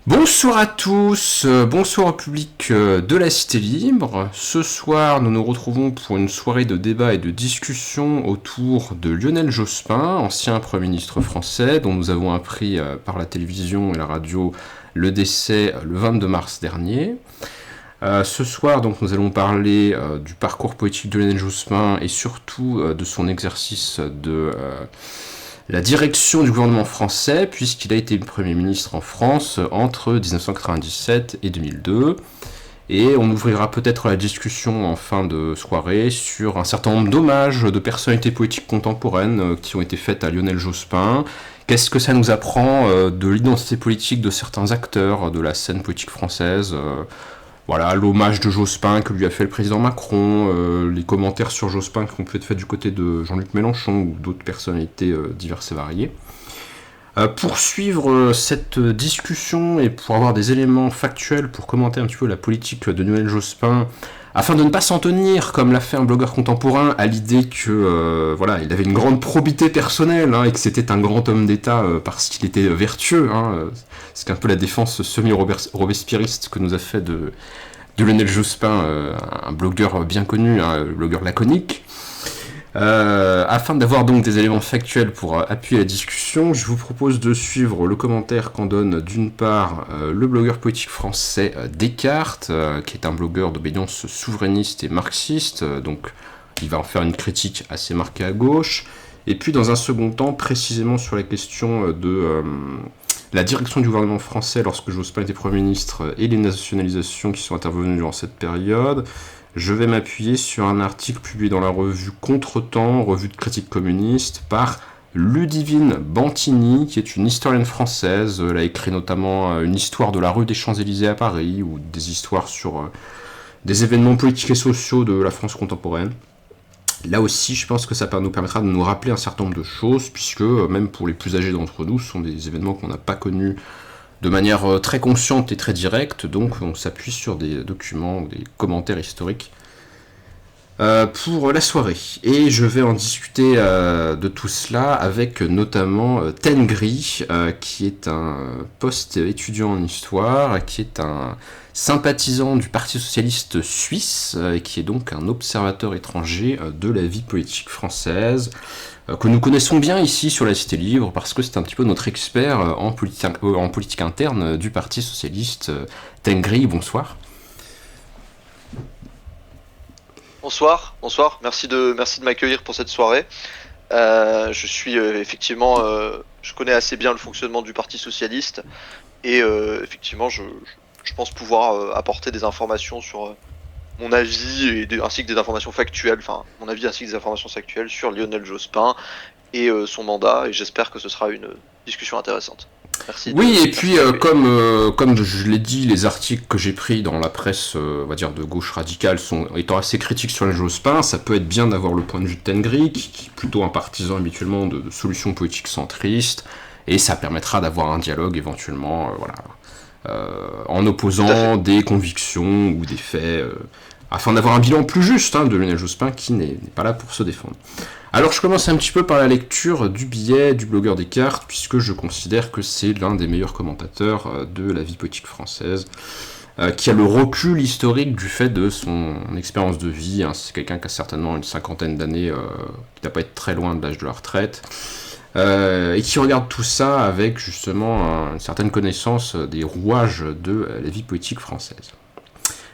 Bonsoir à tous, bonsoir au public de la Cité Libre. Ce soir, nous nous retrouvons pour une soirée de débat et de discussion autour de Lionel Jospin, ancien Premier ministre français, dont nous avons appris par la télévision et la radio le décès le 22 mars dernier. Ce soir, donc, nous allons parler du parcours politique de Lionel Jospin et surtout de son exercice de la direction du gouvernement français, puisqu'il a été Premier ministre en France entre 1997 et 2002. Et on ouvrira peut-être la discussion en fin de soirée sur un certain nombre d'hommages de personnalités politiques contemporaines qui ont été faites à Lionel Jospin. Qu'est-ce que ça nous apprend de l'identité politique de certains acteurs de la scène politique française voilà, l'hommage de Jospin que lui a fait le président Macron, les commentaires sur Jospin qui ont pu être faits du côté de Jean-Luc Mélenchon ou d'autres personnalités diverses et variées. Pour suivre cette discussion et pour avoir des éléments factuels pour commenter un petit peu la politique de Lionel Jospin, afin de ne pas s'en tenir, comme l'a fait un blogueur contemporain, à l'idée que voilà, il avait une grande probité personnelle et que c'était un grand homme d'État parce qu'il était vertueux. C'est un peu la défense semi-robespierriste que nous a fait de Lionel Jospin, un blogueur bien connu, un blogueur laconique. Afin d'avoir donc des éléments factuels pour appuyer la discussion, je vous propose de suivre le commentaire qu'en donne d'une part le blogueur politique français Descartes, qui est un blogueur d'obédience souverainiste et marxiste, donc il va en faire une critique assez marquée à gauche, et puis dans un second temps, précisément sur la question de la direction du gouvernement français lorsque Jospin était Premier ministre et les nationalisations qui sont intervenues durant cette période, je vais m'appuyer sur un article publié dans la revue Contretemps, revue de critique communiste, par Ludivine Bantini, qui est une historienne française. Elle a écrit notamment une histoire de la rue des Champs-Élysées à Paris, ou des histoires sur des événements politiques et sociaux de la France contemporaine. Là aussi, je pense que ça nous permettra de nous rappeler un certain nombre de choses, puisque même pour les plus âgés d'entre nous, ce sont des événements qu'on n'a pas connus de manière très consciente et très directe, donc on s'appuie sur des documents ou des commentaires historiques pour la soirée. Et je vais en discuter de tout cela avec notamment Tengri, qui est un post-étudiant en histoire, qui est un sympathisant du Parti Socialiste Suisse, et qui est donc un observateur étranger de la vie politique française, que nous connaissons bien ici sur la Cité Libre, parce que c'est un petit peu notre expert en politique interne du Parti Socialiste. Tengri, bonsoir. Bonsoir, merci de m'accueillir pour cette soirée. Je suis effectivement, je connais assez bien le fonctionnement du Parti Socialiste, et effectivement je pense pouvoir apporter des informations sur mon avis ainsi que des informations factuelles, sur Lionel Jospin et son mandat, et j'espère que ce sera une discussion intéressante. Merci. Oui, et puis comme je l'ai dit, les articles que j'ai pris dans la presse, on va dire de gauche radicale, étant assez critiques sur Lionel Jospin, ça peut être bien d'avoir le point de vue de Tengri, qui est plutôt un partisan habituellement de solutions politiques centristes, et ça permettra d'avoir un dialogue éventuellement, en opposant des convictions ou des faits, afin d'avoir un bilan plus juste de Lionel Jospin qui n'est pas là pour se défendre. Alors je commence un petit peu par la lecture du billet du blogueur Descartes, puisque je considère que c'est l'un des meilleurs commentateurs de la vie politique française, qui a le recul historique du fait de son expérience de vie. C'est quelqu'un qui a certainement une cinquantaine d'années, qui ne doit pas être très loin de l'âge de la retraite, et qui regarde tout ça avec justement une certaine connaissance des rouages de la vie politique française.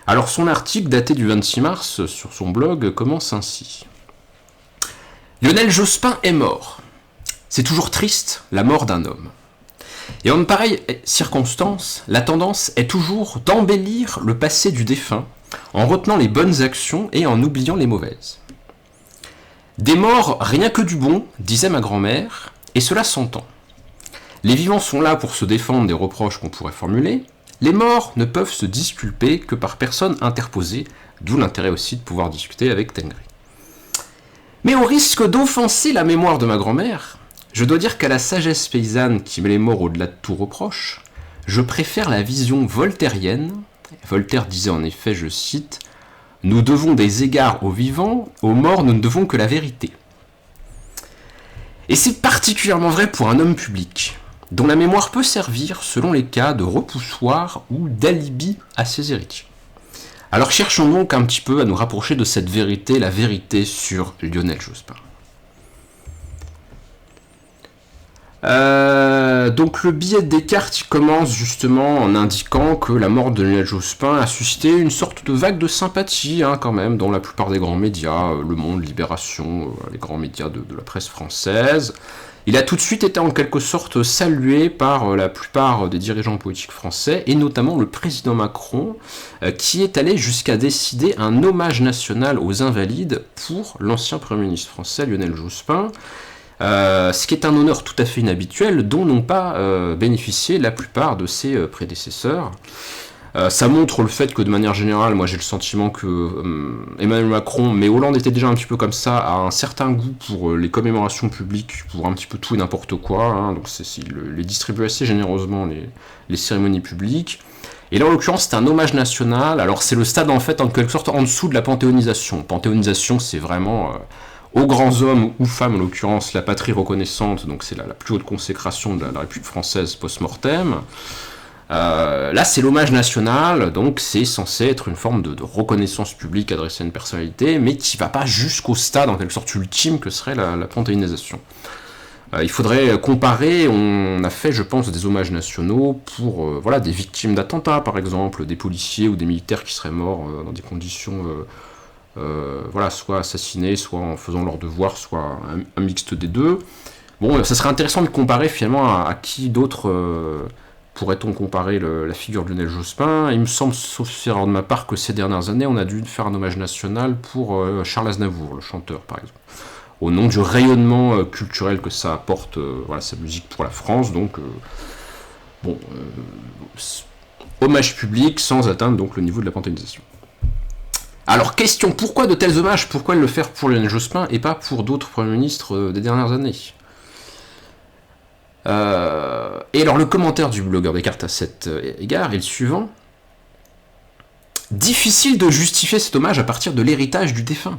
Alors son article daté du 26 mars sur son blog commence ainsi. Lionel Jospin est mort. C'est toujours triste, la mort d'un homme. Et en pareille circonstance, la tendance est toujours d'embellir le passé du défunt en retenant les bonnes actions et en oubliant les mauvaises. Des morts, rien que du bon, disait ma grand-mère, et cela s'entend. Les vivants sont là pour se défendre des reproches qu'on pourrait formuler. Les morts ne peuvent se disculper que par personne interposée, d'où l'intérêt aussi de pouvoir discuter avec Tengri. Mais au risque d'offenser la mémoire de ma grand-mère, je dois dire qu'à la sagesse paysanne qui met les morts au-delà de tout reproche, je préfère la vision voltairienne. Voltaire disait en effet, je cite, « Nous devons des égards aux vivants, aux morts nous ne devons que la vérité. » Et c'est particulièrement vrai pour un homme public. dont la mémoire peut servir, selon les cas, de repoussoir ou d'alibi à ses héritiers. Alors cherchons donc un petit peu à nous rapprocher de cette vérité, la vérité sur Lionel Jospin. Donc le billet de Descartes il commence justement en indiquant que la mort de Lionel Jospin a suscité une sorte de vague de sympathie quand même dans la plupart des grands médias, Le Monde, Libération, les grands médias de la presse française. Il a tout de suite été en quelque sorte salué par la plupart des dirigeants politiques français, et notamment le président Macron, qui est allé jusqu'à décider un hommage national aux Invalides pour l'ancien Premier ministre français Lionel Jospin, ce qui est un honneur tout à fait inhabituel, dont n'ont pas bénéficié la plupart de ses prédécesseurs. Ça montre le fait que de manière générale, moi j'ai le sentiment que Emmanuel Macron, mais Hollande était déjà un petit peu comme ça, a un certain goût pour les commémorations publiques, pour un petit peu tout et n'importe quoi, donc il les distribue assez généreusement les cérémonies publiques. Et là en l'occurrence c'est un hommage national, alors c'est le stade en fait en quelque sorte en dessous de la panthéonisation. Panthéonisation c'est vraiment aux grands hommes ou femmes en l'occurrence la patrie reconnaissante, donc c'est la plus haute consécration de la République française post-mortem. Là c'est l'hommage national, donc c'est censé être une forme de reconnaissance publique adressée à une personnalité, mais qui va pas jusqu'au stade en quelque sorte ultime que serait la panthéonisation. Il faudrait comparer, on a fait je pense des hommages nationaux pour des victimes d'attentats par exemple, des policiers ou des militaires qui seraient morts dans des conditions soit assassinés, soit en faisant leur devoir, soit un mixte des deux. Bon, ça serait intéressant de comparer finalement à qui d'autre pourrait-on comparer la figure de Lionel Jospin. Il me semble, sauf erreur de ma part, que ces dernières années, on a dû faire un hommage national pour Charles Aznavour, le chanteur, par exemple. Au nom du rayonnement culturel que ça apporte, sa musique pour la France. Donc, hommage public sans atteindre donc le niveau de la panthéonisation. Alors, question, pourquoi de tels hommages? Pourquoi le faire pour Lionel Jospin et pas pour d'autres premiers ministres des dernières années? Et alors le commentaire du blogueur Descartes à cet égard est le suivant. Difficile de justifier cet hommage à partir de l'héritage du défunt,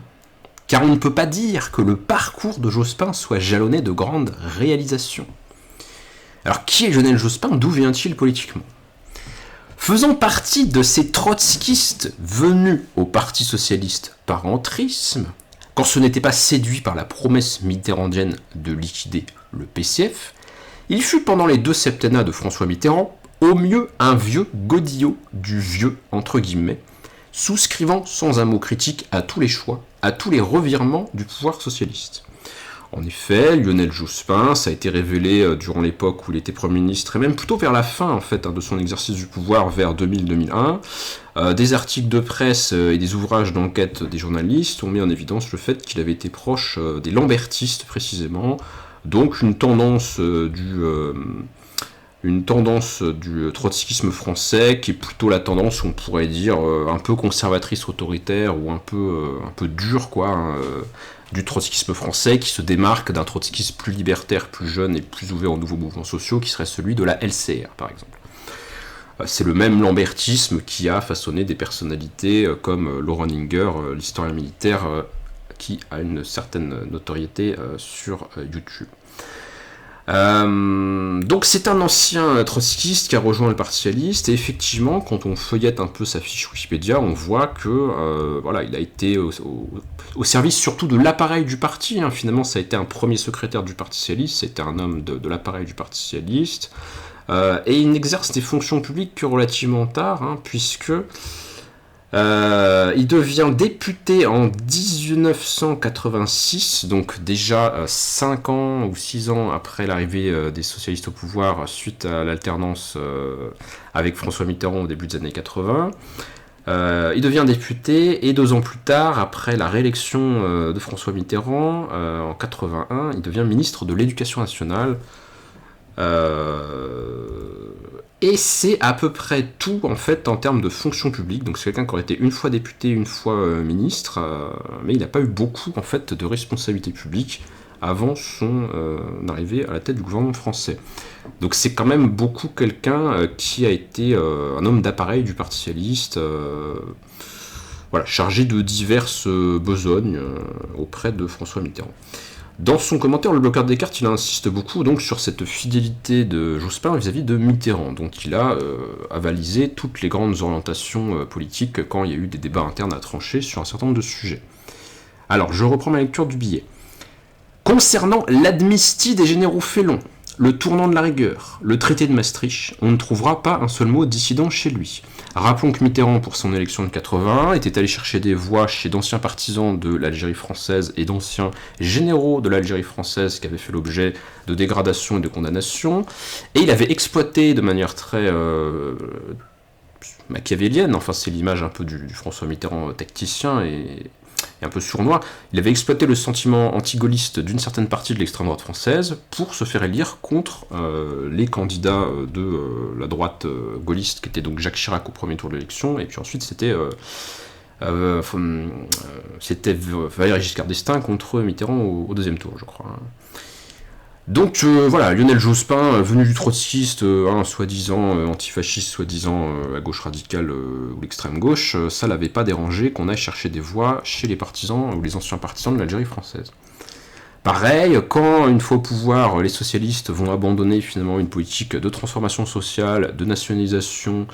car on ne peut pas dire que le parcours de Jospin soit jalonné de grandes réalisations. Alors qui est Lionel Jospin? D'où vient-il politiquement? Faisant partie de ces trotskistes venus au Parti Socialiste par entrisme, quand ce n'était pas séduit par la promesse mitterrandienne de liquider le PCF, il fut pendant les 2 septennats de François Mitterrand, au mieux un vieux godillot du vieux, entre guillemets, souscrivant sans un mot critique à tous les choix, à tous les revirements du pouvoir socialiste. En effet, Lionel Jospin, ça a été révélé durant l'époque où il était Premier ministre, et même plutôt vers la fin en fait, de son exercice du pouvoir, vers 2000-2001, des articles de presse et des ouvrages d'enquête des journalistes ont mis en évidence le fait qu'il avait été proche des lambertistes précisément, donc une tendance du trotskisme français qui est plutôt la tendance, on pourrait dire, un peu conservatrice autoritaire ou un peu dure, du trotskisme français qui se démarque d'un trotskisme plus libertaire, plus jeune et plus ouvert aux nouveaux mouvements sociaux qui serait celui de la LCR par exemple. C'est le même lambertisme qui a façonné des personnalités comme Laurent Inger, l'historien militaire, qui a une certaine notoriété sur YouTube. Donc c'est un ancien trotskiste qui a rejoint le Parti Socialiste, et effectivement quand on feuillette un peu sa fiche Wikipédia, on voit que il a été au service surtout de l'appareil du parti, finalement ça a été un premier secrétaire du Parti Socialiste, c'était un homme de l'appareil du Parti Socialiste, et il n'exerce des fonctions publiques que relativement tard, puisque il devient député en 1986, donc déjà 5 ans ou 6 ans après l'arrivée des socialistes au pouvoir suite à l'alternance avec François Mitterrand au début des années 80. Il devient député et 2 ans plus tard, après la réélection de François Mitterrand en 81, il devient ministre de l'Éducation nationale. Et c'est à peu près tout en fait en termes de fonction publique. Donc c'est quelqu'un qui aurait été une fois député, une fois ministre, mais il n'a pas eu beaucoup en fait de responsabilités publiques avant son arrivée à la tête du gouvernement français. Donc c'est quand même beaucoup quelqu'un qui a été un homme d'appareil du Parti Socialiste, chargé de diverses besognes auprès de François Mitterrand. Dans son commentaire, le bloqueur des cartes, il insiste beaucoup donc sur cette fidélité de Jospin vis-à-vis de Mitterrand. Donc il a avalisé toutes les grandes orientations politiques quand il y a eu des débats internes à trancher sur un certain nombre de sujets. Alors, je reprends ma lecture du billet. Concernant l'amnistie des généraux félons, le tournant de la rigueur, le traité de Maastricht, on ne trouvera pas un seul mot dissident chez lui. Rappelons que Mitterrand, pour son élection de 81, était allé chercher des voix chez d'anciens partisans de l'Algérie française et d'anciens généraux de l'Algérie française qui avaient fait l'objet de dégradation et de condamnation, et il avait exploité de manière très machiavélienne, enfin c'est l'image un peu du François Mitterrand tacticien et un peu sournois, il avait exploité le sentiment anti-gaulliste d'une certaine partie de l'extrême droite française pour se faire élire contre les candidats de la droite gaulliste, qui était donc Jacques Chirac au premier tour de l'élection, et puis ensuite c'était Valéry Giscard d'Estaing contre Mitterrand au deuxième tour, je crois. Donc voilà, Lionel Jospin, venu du trotskiste, soi-disant antifasciste, soi-disant à gauche radicale ou l'extrême gauche, ça l'avait pas dérangé qu'on aille chercher des voix chez les partisans ou les anciens partisans de l'Algérie française. Pareil, quand une fois au pouvoir, les socialistes vont abandonner finalement une politique de transformation sociale, de nationalisation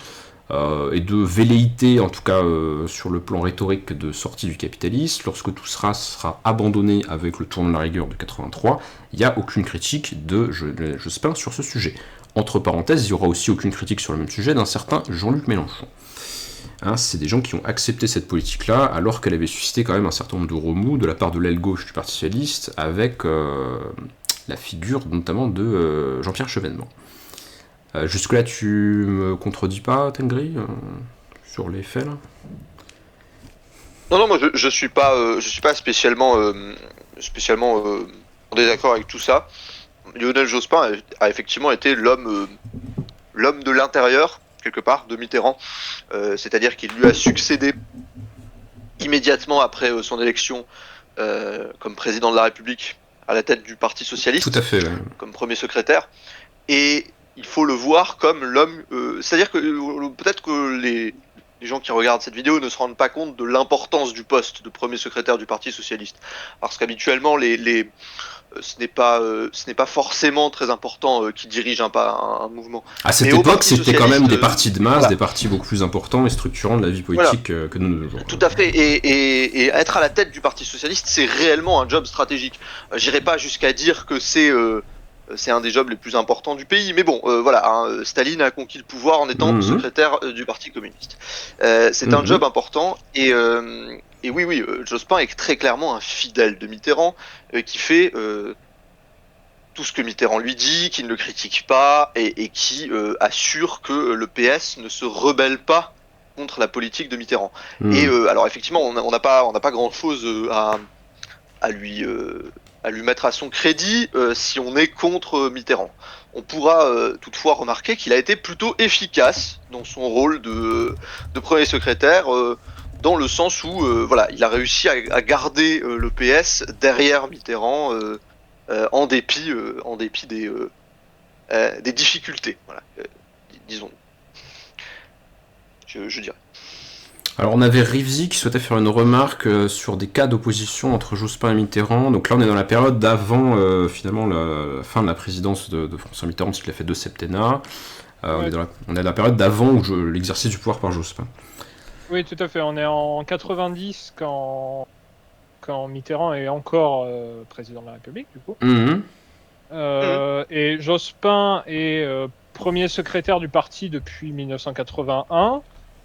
et de velléité, en tout cas sur le plan rhétorique, de sortie du capitalisme, lorsque tout sera abandonné avec le tournant de la rigueur de 83, il n'y a aucune critique de Jospin sur ce sujet. Entre parenthèses, il n'y aura aussi aucune critique sur le même sujet d'un certain Jean-Luc Mélenchon. Hein, c'est des gens qui ont accepté cette politique-là, alors qu'elle avait suscité quand même un certain nombre de remous de la part de l'aile gauche du Parti socialiste, avec la figure notamment de Jean-Pierre Chevènement. Jusque-là, tu me contredis pas, Tengri, sur les faits, là ? Non, moi je suis pas spécialement en désaccord avec tout ça. Lionel Jospin a effectivement été l'homme de l'intérieur, quelque part, de Mitterrand. C'est-à-dire qu'il lui a succédé immédiatement après son élection comme président de la République à la tête du Parti socialiste. Tout à fait, ouais. Comme premier secrétaire. Et il faut le voir comme l'homme... c'est-à-dire que peut-être que les gens qui regardent cette vidéo ne se rendent pas compte de l'importance du poste de premier secrétaire du Parti socialiste. Parce qu'habituellement, ce n'est pas forcément très important qui dirige un mouvement. À cette époque, c'était quand même des partis de masse, voilà. Des partis beaucoup plus importants et structurants de la vie politique que nous de nos jours. Tout à fait. Et être à la tête du Parti socialiste, c'est réellement un job stratégique. J'irai pas jusqu'à dire que c'est un des jobs les plus importants du pays, mais bon, Staline a conquis le pouvoir en étant secrétaire du Parti communiste. C'est un job important, et oui, Jospin est très clairement un fidèle de Mitterrand, qui fait tout ce que Mitterrand lui dit, qui ne le critique pas, et qui assure que le PS ne se rebelle pas contre la politique de Mitterrand. Et alors effectivement, on n'a pas grand-chose à lui mettre à son crédit si on est contre Mitterrand. On pourra toutefois remarquer qu'il a été plutôt efficace dans son rôle de premier secrétaire, dans le sens où il a réussi à garder le PS derrière Mitterrand en dépit des difficultés. Voilà, disons. Je dirais. Alors on avait Rivzi qui souhaitait faire une remarque sur des cas d'opposition entre Jospin et Mitterrand. Donc là on est dans la période d'avant finalement la fin de la présidence de François Mitterrand, parce qu'il a fait 2 septennats. On est dans la période d'avant l'exercice du pouvoir par Jospin. Oui, tout à fait. On est en 90 quand Mitterrand est encore président de la République, du coup. Et Jospin est premier secrétaire du parti depuis 1981.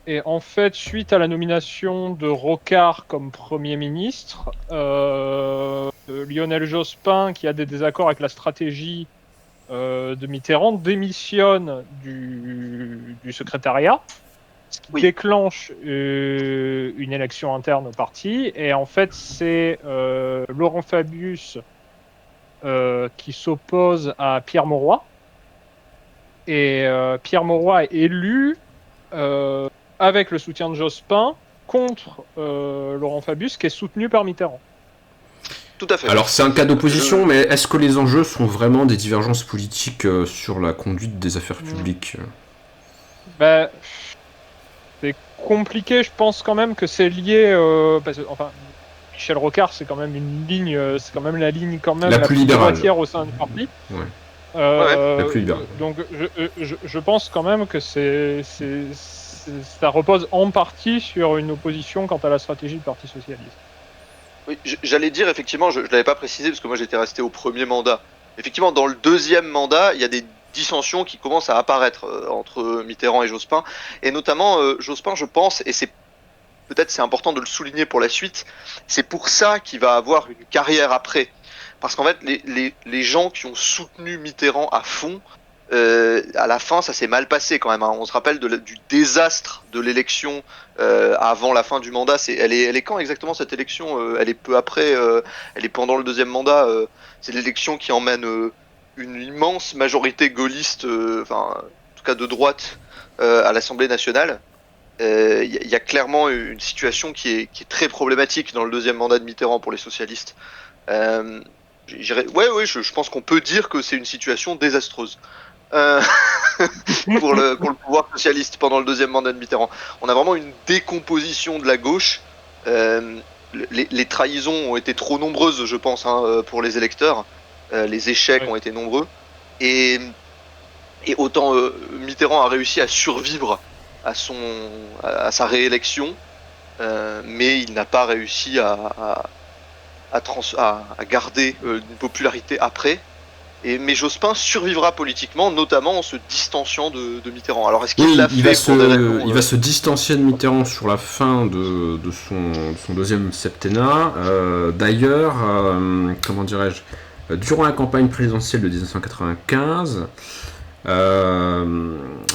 Et en fait, suite à la nomination de Rocard comme Premier ministre, Lionel Jospin, qui a des désaccords avec la stratégie de Mitterrand, démissionne du secrétariat, ce qui déclenche une élection interne au parti. Et en fait, c'est Laurent Fabius qui s'oppose à Pierre Mauroy. Et Pierre Mauroy est élu... avec le soutien de Jospin contre Laurent Fabius, qui est soutenu par Mitterrand. Tout à fait. Alors c'est un cas d'opposition, mais est-ce que les enjeux sont vraiment des divergences politiques sur la conduite des affaires publiques ? C'est compliqué, je pense quand même que c'est lié... Michel Rocard, c'est quand même une ligne, c'est quand même la ligne quand même La plus libérale. droitière au sein du parti. Ouais. La plus libérale. Donc je pense quand même que ça repose en partie sur une opposition quant à la stratégie du Parti socialiste. Oui, j'allais dire, effectivement, je l'avais pas précisé parce que moi j'étais resté au premier mandat. Effectivement, dans le deuxième mandat, il y a des dissensions qui commencent à apparaître entre Mitterrand et Jospin. Et notamment, Jospin, je pense, et c'est important de le souligner pour la suite, c'est pour ça qu'il va avoir une carrière après. Parce qu'en fait, les gens qui ont soutenu Mitterrand à fond, à la fin, ça s'est mal passé quand même. Hein. On se rappelle du désastre de l'élection avant la fin du mandat. Elle est quand exactement cette élection Elle est peu après. Elle est pendant le deuxième mandat. C'est l'élection qui emmène une immense majorité gaulliste, en tout cas de droite, à l'Assemblée nationale. Il y a clairement une situation qui est très problématique dans le deuxième mandat de Mitterrand pour les socialistes. Je pense qu'on peut dire que c'est une situation désastreuse. Pour le pouvoir socialiste pendant le deuxième mandat de Mitterrand. On a vraiment une décomposition de la gauche. Les trahisons ont été trop nombreuses, je pense, pour les électeurs. Les échecs ont été nombreux. Et autant Mitterrand a réussi à survivre à sa réélection, mais il n'a pas réussi à garder une popularité après. Mais Jospin survivra politiquement, notamment en se distanciant de Mitterrand. Alors est-ce qu'il l'a fait pour des raisons, il va se distancier de Mitterrand sur la fin de son deuxième septennat. D'ailleurs, comment dirais-je, durant la campagne présidentielle de 1995,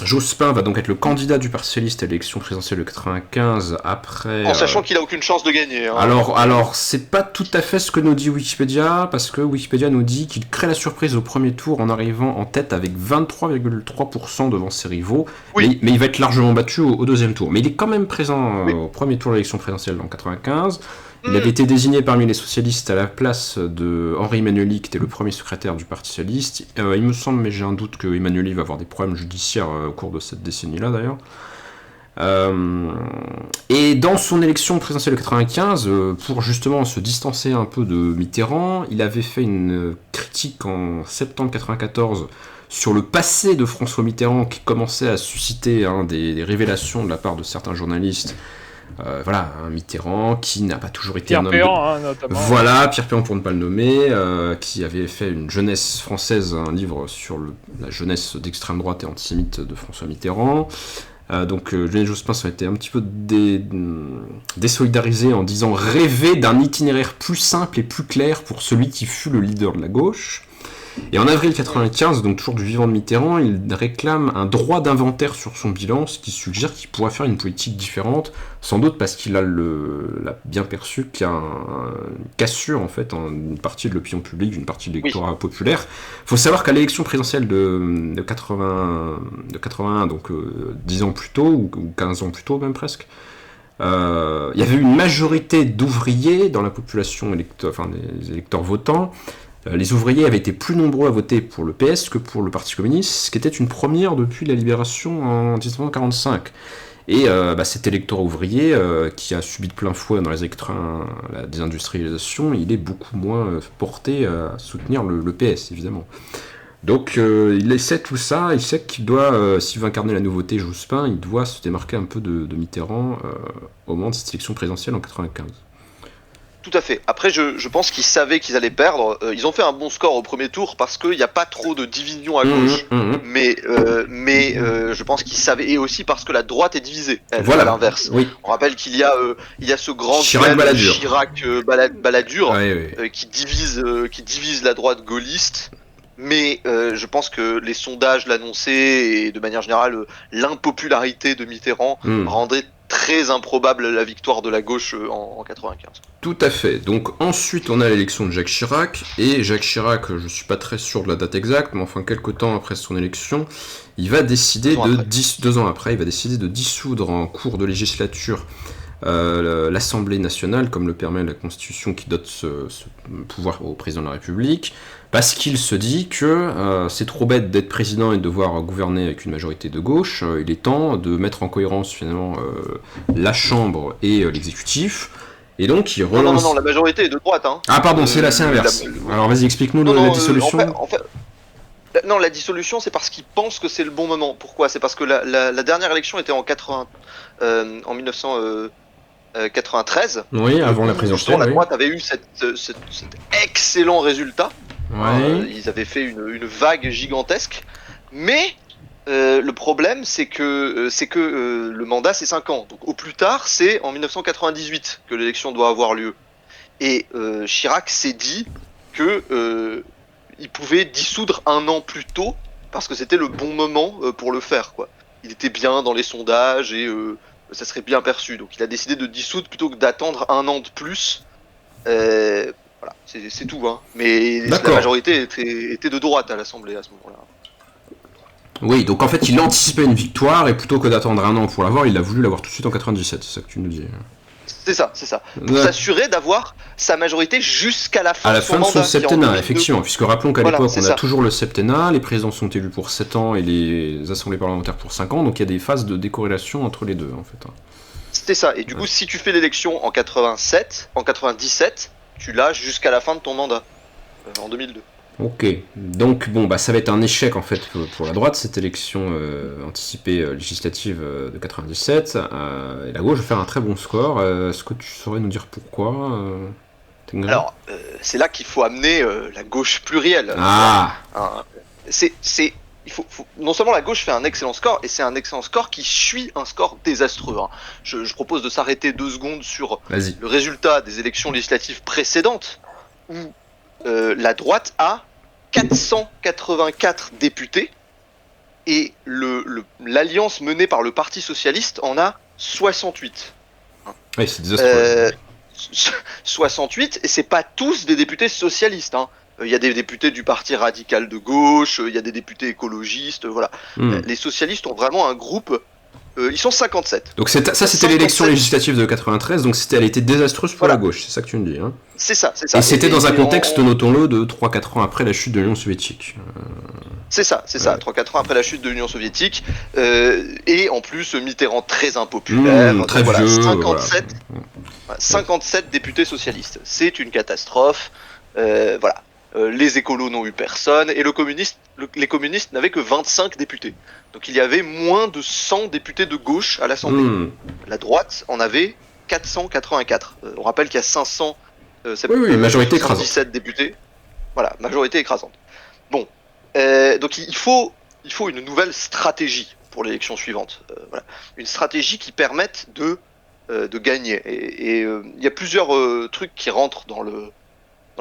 Jospin va donc être le candidat du Parti socialiste à l'élection présidentielle de 95 après. En sachant qu'il a aucune chance de gagner. Hein. Alors, c'est pas tout à fait ce que nous dit Wikipédia, parce que Wikipédia nous dit qu'il crée la surprise au premier tour en arrivant en tête avec 23,3% devant ses rivaux, mais il va être largement battu au deuxième tour. Mais il est quand même présent au premier tour de l'élection présidentielle en 95. Il avait été désigné parmi les socialistes à la place de Henri Emmanuelli, qui était le premier secrétaire du Parti socialiste. Il me semble, mais j'ai un doute, que Emmanuelli va avoir des problèmes judiciaires au cours de cette décennie-là, d'ailleurs. Et dans son élection présidentielle de 95, pour justement se distancer un peu de Mitterrand, il avait fait une critique en septembre 94 sur le passé de François Mitterrand, qui commençait à susciter des révélations de la part de certains journalistes. Un Mitterrand qui n'a pas toujours été Pierre Péan, notamment. Voilà, Pierre Péan pour ne pas le nommer, qui avait fait une jeunesse française, un livre sur la jeunesse d'extrême droite et antisémite de François Mitterrand. Donc Lionel Jospin a été un petit peu désolidarisé en disant rêver d'un itinéraire plus simple et plus clair pour celui qui fut le leader de la gauche. Et en avril 95, donc toujours du vivant de Mitterrand, il réclame un droit d'inventaire sur son bilan, ce qui suggère qu'il pourrait faire une politique différente, sans doute parce qu'il l'a bien perçu qu'il y a une cassure en fait, une partie de l'opinion publique, une partie de l'électorat populaire. Il faut savoir qu'à l'élection présidentielle de 81, donc 10 ans plus tôt, ou 15 ans plus tôt même presque, il y avait une majorité d'ouvriers dans la population des électeurs votants. Les ouvriers avaient été plus nombreux à voter pour le PS que pour le Parti communiste, ce qui était une première depuis la libération en 1945. Et cet électorat ouvrier, qui a subi de plein fouet dans la désindustrialisation, il est beaucoup moins porté à soutenir le PS, évidemment. Donc il essaie tout ça, il sait qu'il doit, s'il veut incarner la nouveauté Jospin, il doit se démarquer un peu de Mitterrand au moment de cette élection présidentielle en 95. Tout à fait. Après, je pense qu'ils savaient qu'ils allaient perdre. Ils ont fait un bon score au premier tour parce qu'il n'y a pas trop de division à gauche. Mais je pense qu'ils savaient, et aussi parce que la droite est divisée. À l'inverse. Oui. On rappelle qu'il y a ce grand Chirac-Balladur qui divise la droite gaulliste. Mais je pense que les sondages l'annonçaient et de manière générale l'impopularité de Mitterrand rendait très improbable la victoire de la gauche en 95. Tout à fait. Donc ensuite on a l'élection de Jacques Chirac, et Jacques Chirac, je suis pas très sûr de la date exacte, mais enfin quelques temps après son élection, il va décider 2 ans après, il va décider de dissoudre en cours de législature l'Assemblée nationale, comme le permet la Constitution qui dote ce pouvoir au président de la République, parce qu'il se dit que c'est trop bête d'être président et de devoir gouverner avec une majorité de gauche, il est temps de mettre en cohérence finalement la Chambre et l'exécutif, Et donc il Non, relance... la majorité est de droite. Hein. Ah pardon, c'est inverse. Alors vas-y, explique-nous Non, la non, dissolution. non, la dissolution, c'est parce qu'ils pensent que c'est le bon moment. Pourquoi? C'est parce que la dernière élection était en 1993. Oui, avant la Où, présidentielle. justement, la Oui. droite avait eu cet excellent résultat. Ouais. Ils avaient fait une vague gigantesque. Mais le problème, c'est que le mandat, c'est 5 ans. Donc au plus tard, c'est en 1998 que l'élection doit avoir lieu. Et Chirac s'est dit que il pouvait dissoudre 1 an plus tôt parce que c'était le bon moment pour le faire, quoi. Il était bien dans les sondages et ça serait bien perçu. Donc il a décidé de dissoudre plutôt que d'attendre 1 an de plus. Voilà, c'est tout. Hein. Mais la D'accord. majorité était de droite à l'Assemblée à ce moment-là. Oui, donc en fait, il anticipait une victoire et plutôt que d'attendre 1 an pour l'avoir, il a voulu l'avoir tout de suite en 97, c'est ça que tu nous dis. C'est ça. Pour s'assurer d'avoir sa majorité jusqu'à la fin à la de son fin de son mandat. septennat, effectivement, puisque rappelons qu'à Voilà, l'époque, c'est on a ça. toujours le septennat, les présidents sont élus pour 7 ans et les assemblées parlementaires pour 5 ans, donc il y a des phases de décorrélation entre les deux, en fait. C'était ça. Et du coup, si tu fais l'élection en 97, tu l'as jusqu'à la fin de ton mandat, en 2002. Ok, donc bon, bah ça va être un échec en fait pour la droite, cette élection anticipée législative de 97, et la gauche va faire un très bon score. Est-ce que tu saurais nous dire pourquoi Tengra? Alors, c'est là qu'il faut amener la gauche plurielle. Ah Hein. Il faut, non seulement la gauche fait un excellent score, et c'est un excellent score qui suit un score désastreux. Hein. Je propose de s'arrêter 2 secondes sur Vas-y. le résultat des élections législatives précédentes, où la droite a 484 députés, et l'alliance menée par le Parti Socialiste en a 68. Ouais, c'est désastreux. 68, et c'est pas tous des députés socialistes. Hein. Il y a des députés du Parti radical de gauche, il y a des députés écologistes, voilà. Les socialistes ont vraiment un groupe, ils sont 57. Donc ça, c'était l'élection législative de 93, donc elle était désastreuse pour la gauche, c'est ça que tu me dis. Hein. C'est ça. Et c'était dans un contexte, notons-le, de 3-4 ans après la chute de l'Union soviétique. C'est ça, 3-4 ans après la chute de l'Union soviétique, et en plus Mitterrand très impopulaire, très voilà, vieux, 57 députés socialistes, c'est une catastrophe, voilà. Les écolos n'ont eu personne, et les communistes n'avaient que 25 députés. Donc il y avait moins de 100 députés de gauche à l'Assemblée. La droite en avait 484. On rappelle qu'il y a 577 écrasante. députés. Voilà, majorité écrasante. Bon, donc il faut une nouvelle stratégie pour l'élection suivante. Voilà. Une stratégie qui permette de gagner. Et il y a plusieurs trucs qui rentrent dans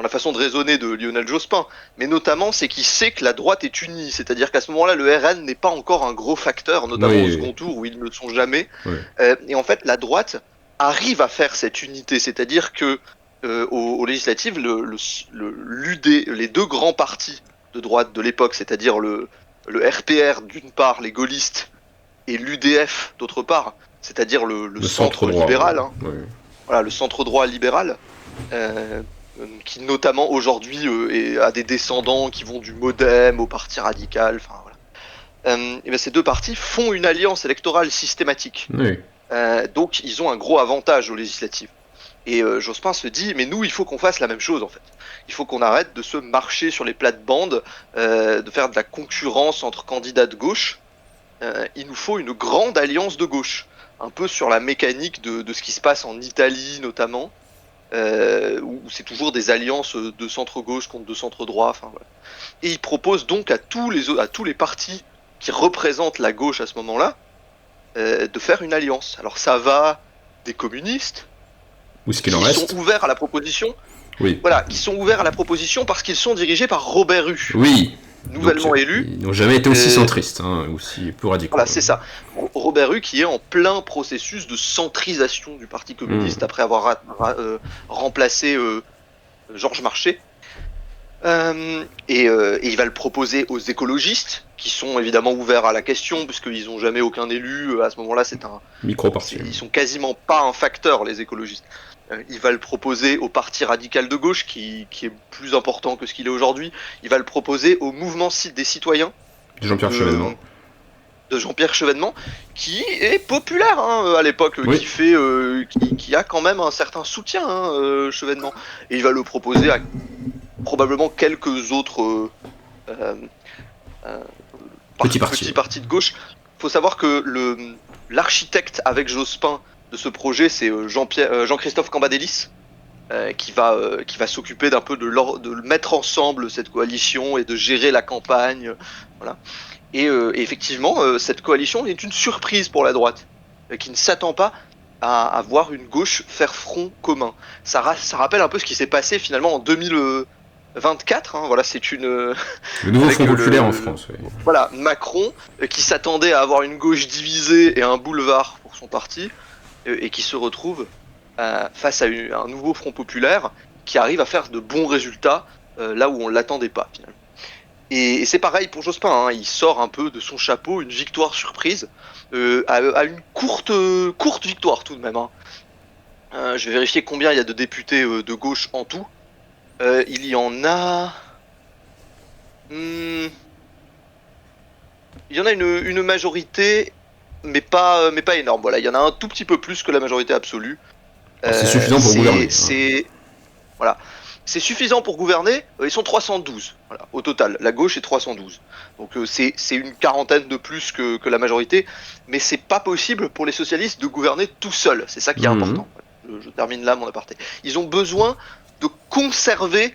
la façon de raisonner de Lionel Jospin, mais notamment c'est qu'il sait que la droite est unie, c'est-à-dire qu'à ce moment-là le RN n'est pas encore un gros facteur, notamment au second tour où ils ne le sont jamais, et en fait la droite arrive à faire cette unité, c'est-à-dire que aux législatives, l'UD, les 2 grands partis de droite de l'époque, c'est-à-dire le RPR d'une part, les gaullistes, et l'UDF d'autre part, c'est-à-dire le centre libéral, hein, voilà, le centre droit libéral, qui notamment aujourd'hui a des descendants qui vont du MoDem au Parti radical, enfin voilà. Et bien ces 2 partis font une alliance électorale systématique. Donc ils ont un gros avantage aux législatives. Et Jospin se dit, mais nous il faut qu'on fasse la même chose en fait. Il faut qu'on arrête de se marcher sur les plates-bandes, de faire de la concurrence entre candidats de gauche. Il nous faut une grande alliance de gauche. Un peu sur la mécanique de ce qui se passe en Italie notamment. Où c'est toujours des alliances de centre-gauche contre de centre-droit. Enfin, voilà. Et il propose donc à tous les partis qui représentent la gauche à ce moment-là de faire une alliance. Alors ça va des communistes qui sont ouverts à la proposition. Voilà, qui sont ouverts à la proposition parce qu'ils sont dirigés par Robert Hue. Nouvellement élu. Ils n'ont jamais été aussi centristes, hein, aussi peu radicaux. Voilà, c'est ça. Robert Hue qui est en plein processus de centrisation du Parti communiste après avoir remplacé Georges Marchais. Et il va le proposer aux écologistes, qui sont évidemment ouverts à la question, puisqu'ils n'ont jamais aucun élu. À ce moment-là, c'est un micro-parti. Ils sont quasiment pas un facteur, les écologistes. Il va le proposer au Parti radical de gauche, qui est plus important que ce qu'il est aujourd'hui. Il va le proposer au mouvement des citoyens. Jean-Pierre Chevènement. de Jean-Pierre Chevènement, qui est populaire à l'époque, Oui. qui a quand même un certain soutien, Chevènement. Et il va le proposer à probablement quelques autres petits partis de gauche. Faut savoir que l'architecte avec Jospin de ce projet, c'est Jean-Christophe Cambadélis, qui va s'occuper d'un peu de mettre ensemble cette coalition et de gérer la campagne, voilà. Et effectivement, cette coalition est une surprise pour la droite, qui ne s'attend pas à voir une gauche faire front commun. Ça rappelle un peu ce qui s'est passé finalement en 2024. Voilà, c'est Le nouveau Front populaire en France. Oui. Voilà, Macron, qui s'attendait à avoir une gauche divisée et un boulevard pour son parti, et qui se retrouve face à un nouveau Front populaire qui arrive à faire de bons résultats là où on l'attendait pas finalement. Et c'est pareil pour Jospin, il sort un peu de son chapeau une victoire surprise, à une courte victoire tout de même. Je vais vérifier combien il y a de députés de gauche en tout. Il y en a... il y en a une majorité, mais pas énorme. Voilà, il y en a un tout petit peu plus que la majorité absolue. C'est suffisant pour gouverner. Voilà. C'est suffisant pour gouverner, ils sont 312, voilà, au total, la gauche est 312. Donc c'est une quarantaine de plus que la majorité, mais c'est pas possible pour les socialistes de gouverner tout seuls, c'est ça qui est important. Je termine là mon aparté. Ils ont besoin de conserver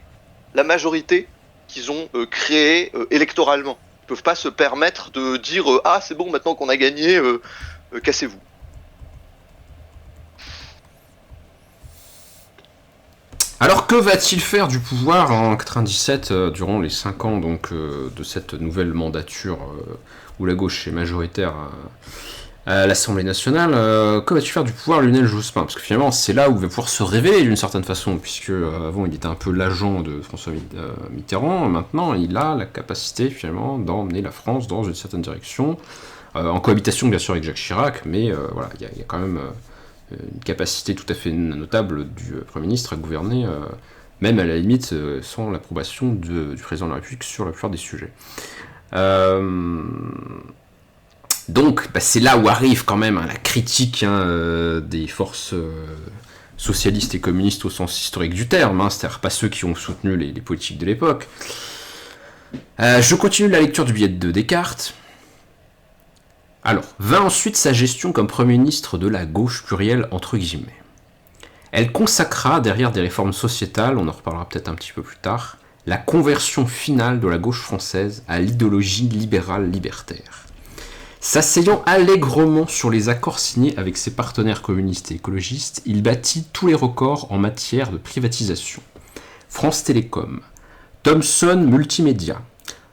la majorité qu'ils ont créée électoralement. Ils peuvent pas se permettre de dire ah c'est bon maintenant qu'on a gagné, cassez-vous. Alors que va-t-il faire du pouvoir en 97 durant les 5 ans donc, de cette nouvelle mandature où la gauche est majoritaire à l'Assemblée nationale? Que va-t-il faire du pouvoir Lionel Jospin? Parce que finalement c'est là où il va pouvoir se révéler d'une certaine façon, puisque avant il était un peu l'agent de François Mitterrand, maintenant il a la capacité finalement d'emmener la France dans une certaine direction, en cohabitation bien sûr avec Jacques Chirac, mais voilà, il y a quand même... une capacité tout à fait notable du Premier ministre à gouverner, même à la limite sans l'approbation du président de la République sur la plupart des sujets. Donc c'est là où arrive quand même la critique des forces socialistes et communistes au sens historique du terme, c'est-à-dire pas ceux qui ont soutenu les politiques de l'époque. Je continue la lecture du billet de Descartes. Alors, vint ensuite sa gestion comme Premier ministre de la gauche plurielle entre guillemets. Elle consacra, derrière des réformes sociétales, on en reparlera peut-être un petit peu plus tard, la conversion finale de la gauche française à l'idéologie libérale libertaire. S'asseyant allègrement sur les accords signés avec ses partenaires communistes et écologistes, il battit tous les records en matière de privatisation. France Télécom, Thomson Multimédia,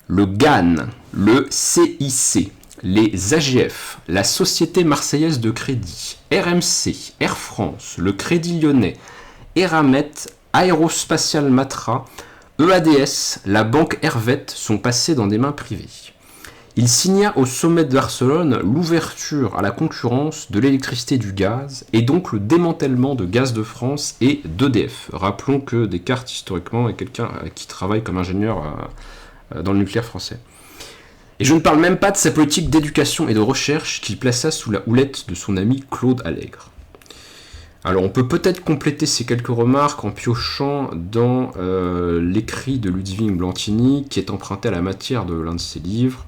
le GAN, le CIC, les AGF, la Société Marseillaise de Crédit, RMC, Air France, le Crédit Lyonnais, Eramet, Aérospatiale Matra, EADS, la banque Hervet sont passés dans des mains privées. Il signa au sommet de Barcelone l'ouverture à la concurrence de l'électricité et du gaz, et donc le démantèlement de Gaz de France et d'EDF. Rappelons que Descartes, historiquement, est quelqu'un qui travaille comme ingénieur dans le nucléaire français. Et je ne parle même pas de sa politique d'éducation et de recherche qu'il plaça sous la houlette de son ami Claude Allègre. Alors on peut peut-être compléter ces quelques remarques en piochant dans l'écrit de Ludivine Blantini, qui est emprunté à la matière de l'un de ses livres.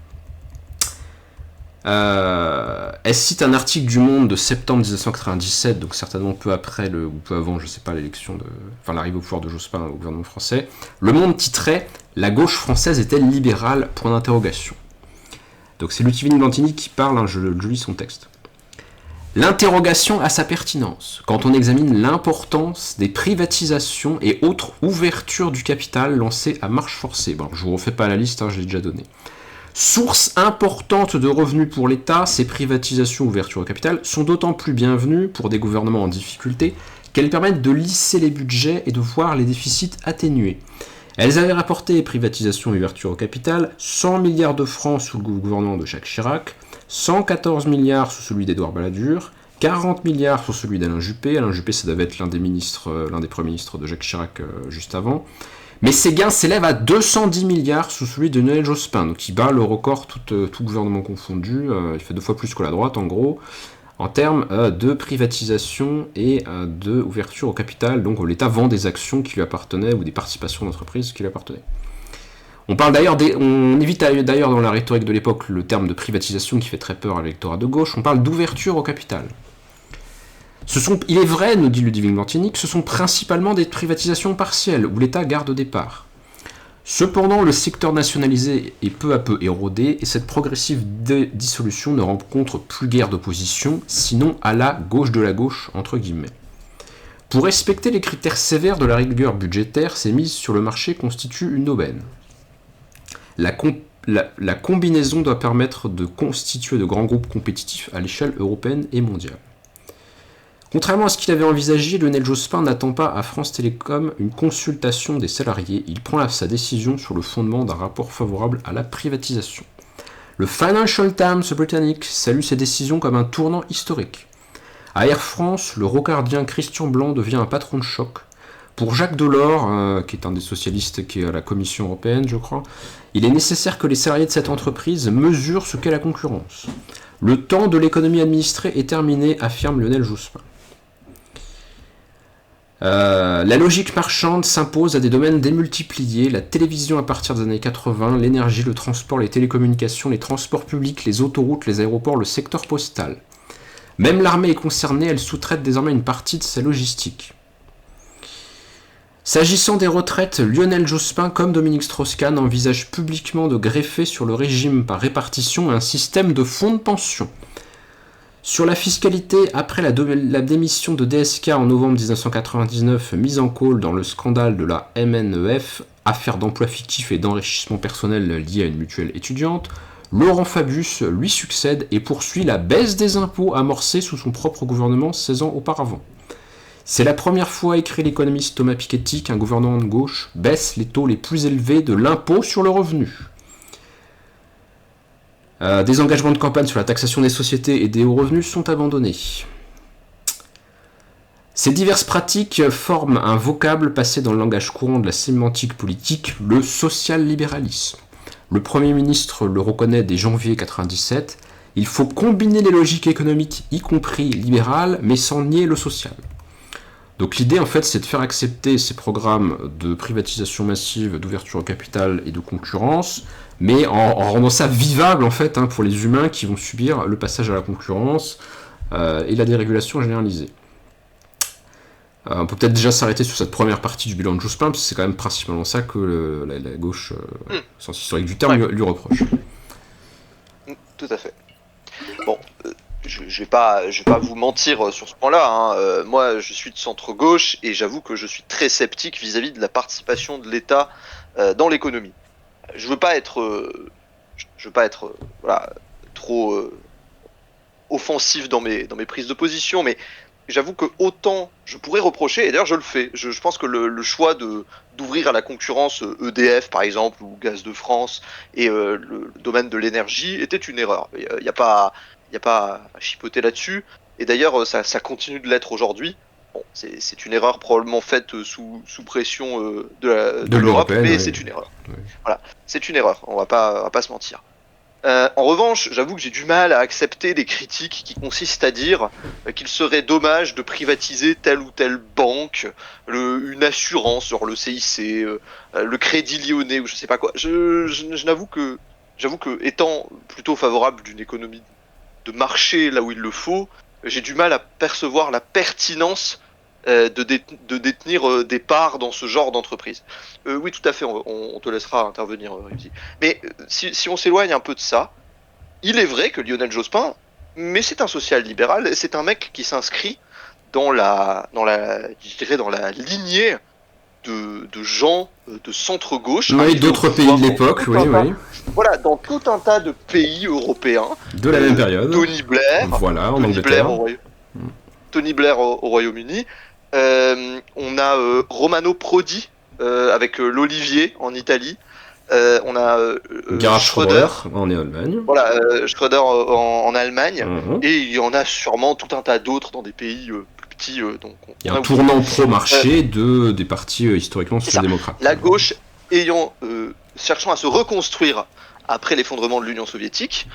Elle cite un article du Monde de septembre 1997, donc certainement peu après ou peu avant, je sais pas, l'arrivée au pouvoir de Jospin au gouvernement français. Le Monde titrait « La gauche française est-elle libérale ?» Donc c'est Ludivine Blantini qui parle, je lis son texte. L'interrogation a sa pertinence quand on examine l'importance des privatisations et autres ouvertures du capital lancées à marche forcée. Bon, je vous refais pas la liste, je l'ai déjà donnée. Source importante de revenus pour l'État, ces privatisations ouvertures au capital sont d'autant plus bienvenues pour des gouvernements en difficulté qu'elles permettent de lisser les budgets et de voir les déficits atténués. Elles avaient rapporté, privatisations et ouverture au capital, 100 milliards de francs sous le gouvernement de Jacques Chirac, 114 milliards sous celui d'Édouard Balladur, 40 milliards sous celui d'Alain Juppé. Alain Juppé, ça devait être l'un des premiers ministres de Jacques Chirac juste avant. Mais ses gains s'élèvent à 210 milliards sous celui de Lionel Jospin, donc il bat le record tout gouvernement confondu, il fait 2 fois plus que la droite en gros, en termes de privatisation et de ouverture au capital, donc l'État vend des actions qui lui appartenaient ou des participations d'entreprises qui lui appartenaient. On évite d'ailleurs dans la rhétorique de l'époque le terme de privatisation qui fait très peur à l'électorat de gauche, on parle d'ouverture au capital. Il est vrai, nous dit Ludwig Martini, que ce sont principalement des privatisations partielles, où l'État garde des parts. Cependant, le secteur nationalisé est peu à peu érodé, et cette progressive dissolution ne rencontre plus guère d'opposition, sinon à la gauche de la gauche, entre guillemets. Pour respecter les critères sévères de la rigueur budgétaire, ces mises sur le marché constituent une aubaine. La combinaison doit permettre de constituer de grands groupes compétitifs à l'échelle européenne et mondiale. Contrairement à ce qu'il avait envisagé, Lionel Jospin n'attend pas à France Télécom une consultation des salariés, il prend sa décision sur le fondement d'un rapport favorable à la privatisation. Le Financial Times britannique salue ces décisions comme un tournant historique. À Air France, le rocardien Christian Blanc devient un patron de choc. Pour Jacques Delors, qui est un des socialistes qui est à la Commission européenne, je crois, il est nécessaire que les salariés de cette entreprise mesurent ce qu'est la concurrence. Le temps de l'économie administrée est terminé, affirme Lionel Jospin. La logique marchande s'impose à des domaines démultipliés, la télévision à partir des années 80, l'énergie, le transport, les télécommunications, les transports publics, les autoroutes, les aéroports, le secteur postal. Même l'armée est concernée, elle sous-traite désormais une partie de sa logistique. S'agissant des retraites, Lionel Jospin, comme Dominique Strauss-Kahn, envisage publiquement de greffer sur le régime par répartition un système de fonds de pension. Sur la fiscalité, après la démission de DSK en novembre 1999, mise en cause dans le scandale de la MNEF, affaire d'emploi fictif et d'enrichissement personnel lié à une mutuelle étudiante, Laurent Fabius lui succède et poursuit la baisse des impôts amorcée sous son propre gouvernement 16 ans auparavant. C'est la première fois, écrit l'économiste Thomas Piketty, qu'un gouvernement de gauche baisse les taux les plus élevés de l'impôt sur le revenu. Des engagements de campagne sur la taxation des sociétés et des hauts revenus sont abandonnés. Ces diverses pratiques forment un vocable passé dans le langage courant de la sémantique politique, le social-libéralisme. Le Premier ministre le reconnaît dès janvier 1997, il faut combiner les logiques économiques, y compris libérales, mais sans nier le social. Donc l'idée en fait c'est de faire accepter ces programmes de privatisation massive, d'ouverture au capital et de concurrence, mais en rendant ça vivable en fait pour les humains qui vont subir le passage à la concurrence et la dérégulation généralisée. On peut peut-être déjà s'arrêter sur cette première partie du bilan de Jospin, parce que c'est quand même principalement ça que la gauche, au sens historique du terme, lui reproche. Tout à fait. Bon, je vais pas vous mentir sur ce point-là. Moi, je suis de centre-gauche et j'avoue que je suis très sceptique vis-à-vis de la participation de l'État dans l'économie. Je veux pas être trop offensif dans mes prises de position, mais j'avoue que autant je pourrais reprocher, et d'ailleurs je le fais. Je pense que le choix d'ouvrir à la concurrence EDF par exemple ou Gaz de France et le domaine de l'énergie était une erreur. Il n'y a pas à chipoter là-dessus. Et d'ailleurs ça continue de l'être aujourd'hui. Bon, c'est une erreur probablement faite sous pression de l'Europe, mais oui. C'est une erreur. Oui. Voilà, c'est une erreur. On va pas se mentir. En revanche, j'avoue que j'ai du mal à accepter des critiques qui consistent à dire qu'il serait dommage de privatiser telle ou telle banque, une assurance, genre le CIC, le Crédit Lyonnais ou je sais pas quoi. J'avoue que étant plutôt favorable d'une économie de marché là où il le faut, j'ai du mal à percevoir la pertinence de détenir des parts dans ce genre d'entreprise. Oui, tout à fait, on te laissera intervenir, Réussy. Mais si on s'éloigne un peu de ça, il est vrai que Lionel Jospin, mais c'est un social-libéral, c'est un mec qui s'inscrit dans la lignée de gens de centre-gauche. Oui, d'autres pays de l'époque, oui. Voilà, dans tout un tas de pays européens. De la même période. Tony Blair. Voilà, en Angleterre. Tony Blair au Royaume-Uni. On a Romano Prodi avec l'Olivier en Italie. On a Gerhard Schröder en Allemagne. Voilà, Schröder en Allemagne. Et il y en a sûrement tout un tas d'autres dans des pays plus parti. Donc, il y a un tournant pro-marché des partis historiquement social-démocrates. La gauche cherchant à se reconstruire après l'effondrement de l'Union soviétique,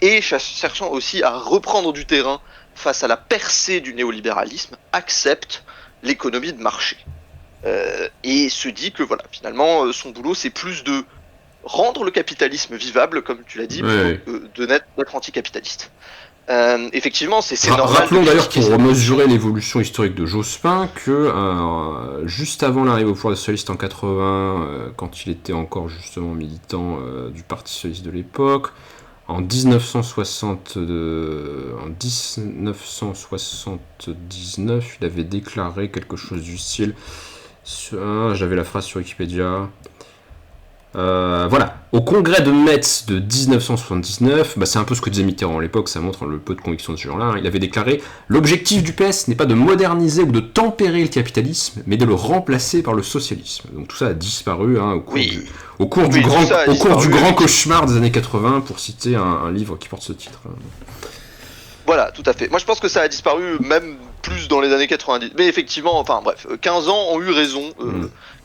et cherchant aussi à reprendre du terrain face à la percée du néolibéralisme, accepte l'économie de marché. Et se dit que voilà, finalement, son boulot, c'est plus de rendre le capitalisme vivable, comme tu l'as dit, de n'être anticapitaliste. Effectivement, c'est normal. Rappelons d'ailleurs, pour mesurer l'évolution historique de Jospin, que juste avant l'arrivée au pouvoir socialiste en 80, quand il était encore justement militant du Parti socialiste de l'époque, en 1979, il avait déclaré quelque chose du style, j'avais la phrase sur Wikipédia. Voilà, au congrès de Metz de 1979, c'est un peu ce que disait Mitterrand à l'époque, ça montre le peu de conviction de ce genre-là, il avait déclaré « L'objectif du PS n'est pas de moderniser ou de tempérer le capitalisme, mais de le remplacer par le socialisme. » Donc tout ça a disparu au cours du grand cauchemar des années 80, pour citer un livre qui porte ce titre. Voilà, tout à fait. Moi je pense que ça a disparu même plus dans les années 90. Mais effectivement, 15 ans ont eu raison.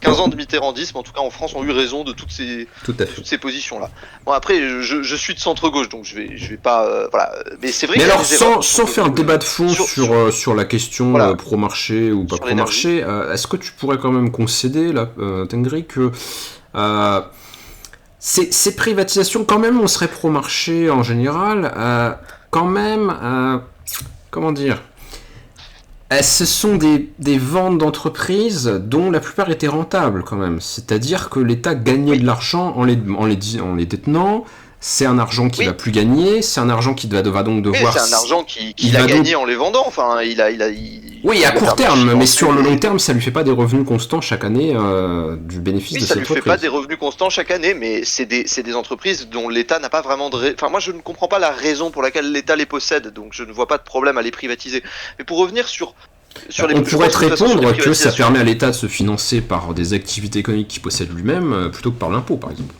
15 ans de mitterrandisme, en tout cas en France, ont eu raison de toutes ces positions-là. Bon, après, je suis de centre-gauche, donc je vais pas... voilà. Mais c'est vrai. Mais alors, sans faire un débat de fond sur la question pro-marché ou pas pro-marché, est-ce que tu pourrais quand même concéder, là, Tengri, que ces privatisations, quand même, on serait pro-marché en général, quand même, comment dire, ce sont des ventes d'entreprises dont la plupart étaient rentables quand même. C'est-à-dire que l'État gagnait de l'argent en les détenant. C'est un argent qui va plus gagner. C'est un argent qui va donc devoir. C'est un argent qu'il a gagné en les vendant. Enfin, oui, à court terme, mais sur le long terme, ça lui fait pas des revenus constants chaque année du bénéfice de cette entreprise. Ça lui fait pas des revenus constants chaque année, mais c'est des entreprises dont l'État n'a pas vraiment de... Enfin, moi, je ne comprends pas la raison pour laquelle l'État les possède, donc je ne vois pas de problème à les privatiser. Mais pour revenir sur les... On pourrait te répondre que ça permet à l'État de se financer par des activités économiques qu'il possède lui-même, plutôt que par l'impôt, par exemple.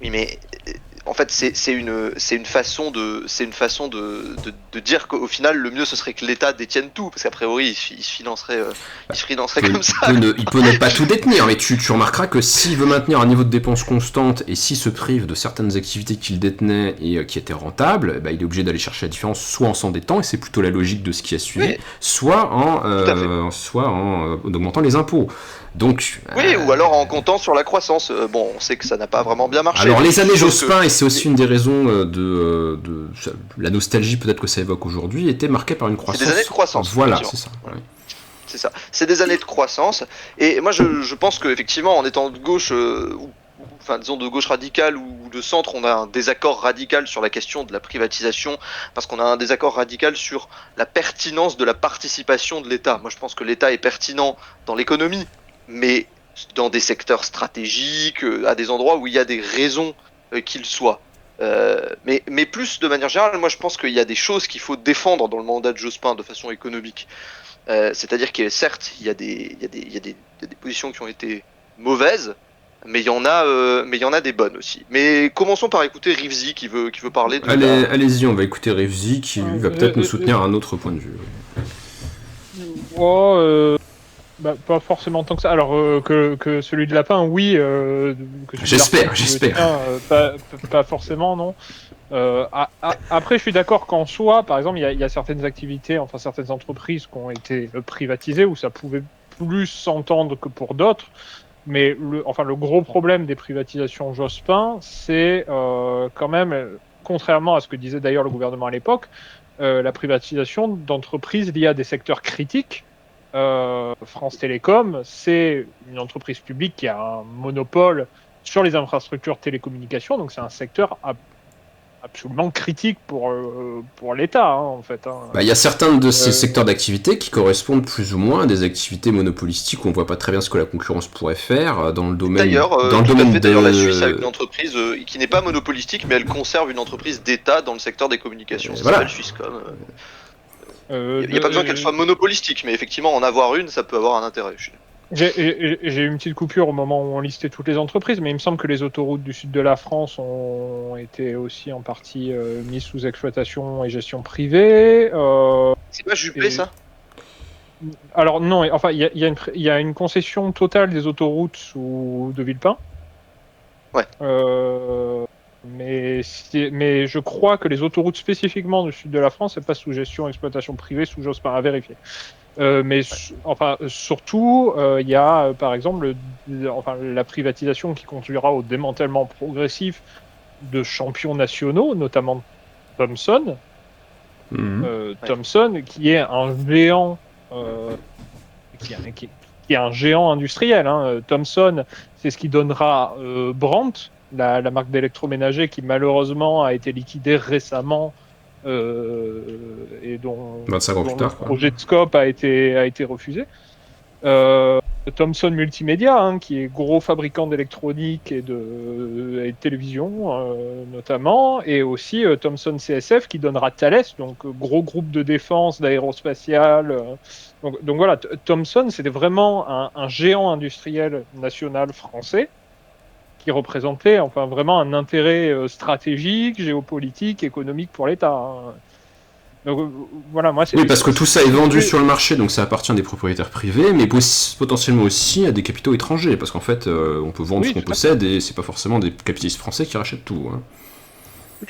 Oui, mais... En fait, c'est une façon de dire qu'au final, le mieux ce serait que l'État détienne tout, parce qu'a priori, il se financerait comme ça. Il peut ne pas tout détenir, mais tu remarqueras que s'il veut maintenir un niveau de dépenses constante et s'il se prive de certaines activités qu'il détenait et qui étaient rentables, il est obligé d'aller chercher la différence, soit en s'endettant, et c'est plutôt la logique de ce qui a suivi, soit en augmentant les impôts. Donc, ou alors en comptant sur la croissance. Bon, on sait que ça n'a pas vraiment bien marché. Alors les années Jospin, et c'est aussi une des raisons de la nostalgie peut-être que ça évoque aujourd'hui, étaient marquées par une croissance. C'est des années de croissance. Voilà, c'est ça. Ouais. C'est ça. C'est des années de croissance. Et moi, je pense qu'effectivement, en étant de gauche, disons de gauche radicale ou de centre, on a un désaccord radical sur la question de la privatisation, parce qu'on a un désaccord radical sur la pertinence de la participation de l'État. Moi, je pense que l'État est pertinent dans l'économie, mais dans des secteurs stratégiques, à des endroits où il y a des raisons qu'il soit. Mais plus de manière générale, moi je pense qu'il y a des choses qu'il faut défendre dans le mandat de Jospin de façon économique. C'est-à-dire que certes, il y a des positions qui ont été mauvaises, mais il y en a des bonnes aussi. Mais commençons par écouter Rivzi qui veut parler de... Allez-y, on va écouter Rivzi qui lui va peut-être nous soutenir à un autre point de vue. Pas forcément tant que ça. Alors que celui de Lapin, oui. J'espère. Pas forcément, non. Après, je suis d'accord qu'en soi, par exemple, il y a certaines activités, certaines entreprises qui ont été privatisées où ça pouvait plus s'entendre que pour d'autres. Mais le gros problème des privatisations Jospin, c'est quand même, contrairement à ce que disait d'ailleurs le gouvernement à l'époque, la privatisation d'entreprises liées à des secteurs critiques. France Télécom, c'est une entreprise publique qui a un monopole sur les infrastructures télécommunications, donc c'est un secteur absolument critique pour l'État, en fait. Il y a certains de ces secteurs d'activité qui correspondent plus ou moins à des activités monopolistiques où on voit pas très bien ce que la concurrence pourrait faire dans le domaine. D'ailleurs, la Suisse a une entreprise qui n'est pas monopolistique, mais elle conserve une entreprise d'État dans le secteur des communications. Ça s'appelle Swisscom. Il n'y a pas besoin qu'elle soit monopolistique, mais effectivement, en avoir une, ça peut avoir un intérêt. J'ai eu une petite coupure au moment où on listait toutes les entreprises, mais il me semble que les autoroutes du sud de la France ont été aussi en partie mises sous exploitation et gestion privée. C'est pas Juppé, ça ? Alors non, enfin il y a une concession totale des autoroutes de Villepin. Ouais. Mais je crois que les autoroutes spécifiquement du sud de la France, c'est pas sous gestion exploitation privée, sous Jospin, à vérifier. Enfin surtout il y a par exemple la privatisation qui conduira au démantèlement progressif de champions nationaux, notamment Thomson. Thomson qui est un géant qui est un géant industriel. Thomson, c'est ce qui donnera Brandt, la marque d'électroménager qui malheureusement a été liquidée récemment et dont 25 ans plus tard, le projet de scope a été refusé. Thomson Multimédia, qui est gros fabricant d'électronique et de télévision notamment, et aussi Thomson CSF qui donnera Thales, donc gros groupe de défense, d'aérospatial. Donc voilà, Thomson c'était vraiment un géant industriel national français qui représentait enfin vraiment un intérêt stratégique, géopolitique, économique pour l'État. Donc voilà, moi oui, parce que tout ça est vendu sur le marché, donc ça appartient à des propriétaires privés, mais potentiellement aussi à des capitaux étrangers, parce qu'en fait, on peut vendre ce qu'on possède, et c'est pas forcément des capitalistes français qui rachètent tout.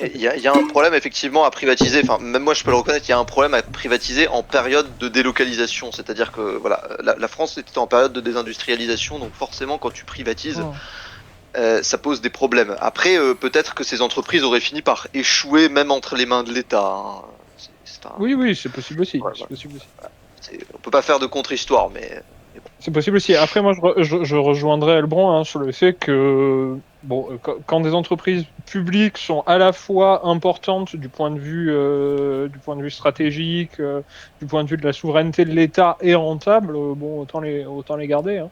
Il y a un problème effectivement à privatiser, enfin même moi je peux le reconnaître, il y a un problème à privatiser en période de délocalisation, c'est-à-dire que voilà, la France était en période de désindustrialisation, donc forcément quand tu privatises, ça pose des problèmes. Après, peut-être que ces entreprises auraient fini par échouer même entre les mains de l'État. Oui, c'est possible aussi. Voilà. On peut pas faire de contre-histoire, mais bon. C'est possible aussi. Après, moi, je rejoindrais Elbron sur le fait que quand des entreprises publiques sont à la fois importantes du point de vue stratégique, du point de vue de la souveraineté de l'État et rentables, autant les garder.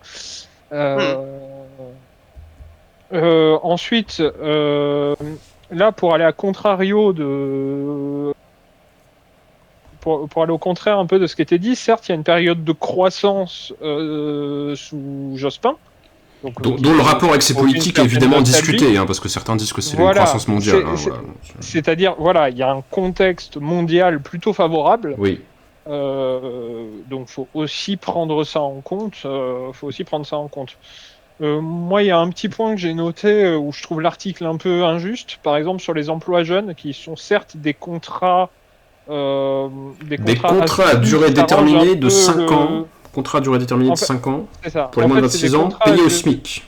Ensuite, là, pour aller à contrario pour aller au contraire un peu de ce qui était dit, certes, il y a une période de croissance sous Jospin. Dont le rapport avec ces politiques est évidemment discuté, parce que certains disent que c'est une croissance mondiale. C'est-à-dire, il y a un contexte mondial plutôt favorable. Oui. Donc, faut aussi prendre ça en compte. Moi, il y a un petit point que j'ai noté où je trouve l'article un peu injuste. Par exemple, sur les emplois jeunes, qui sont certes des contrats à durée déterminée de 5 ans. Contrat à durée déterminée de 5 ans. Pour les moins de 26 ans, payés au SMIC.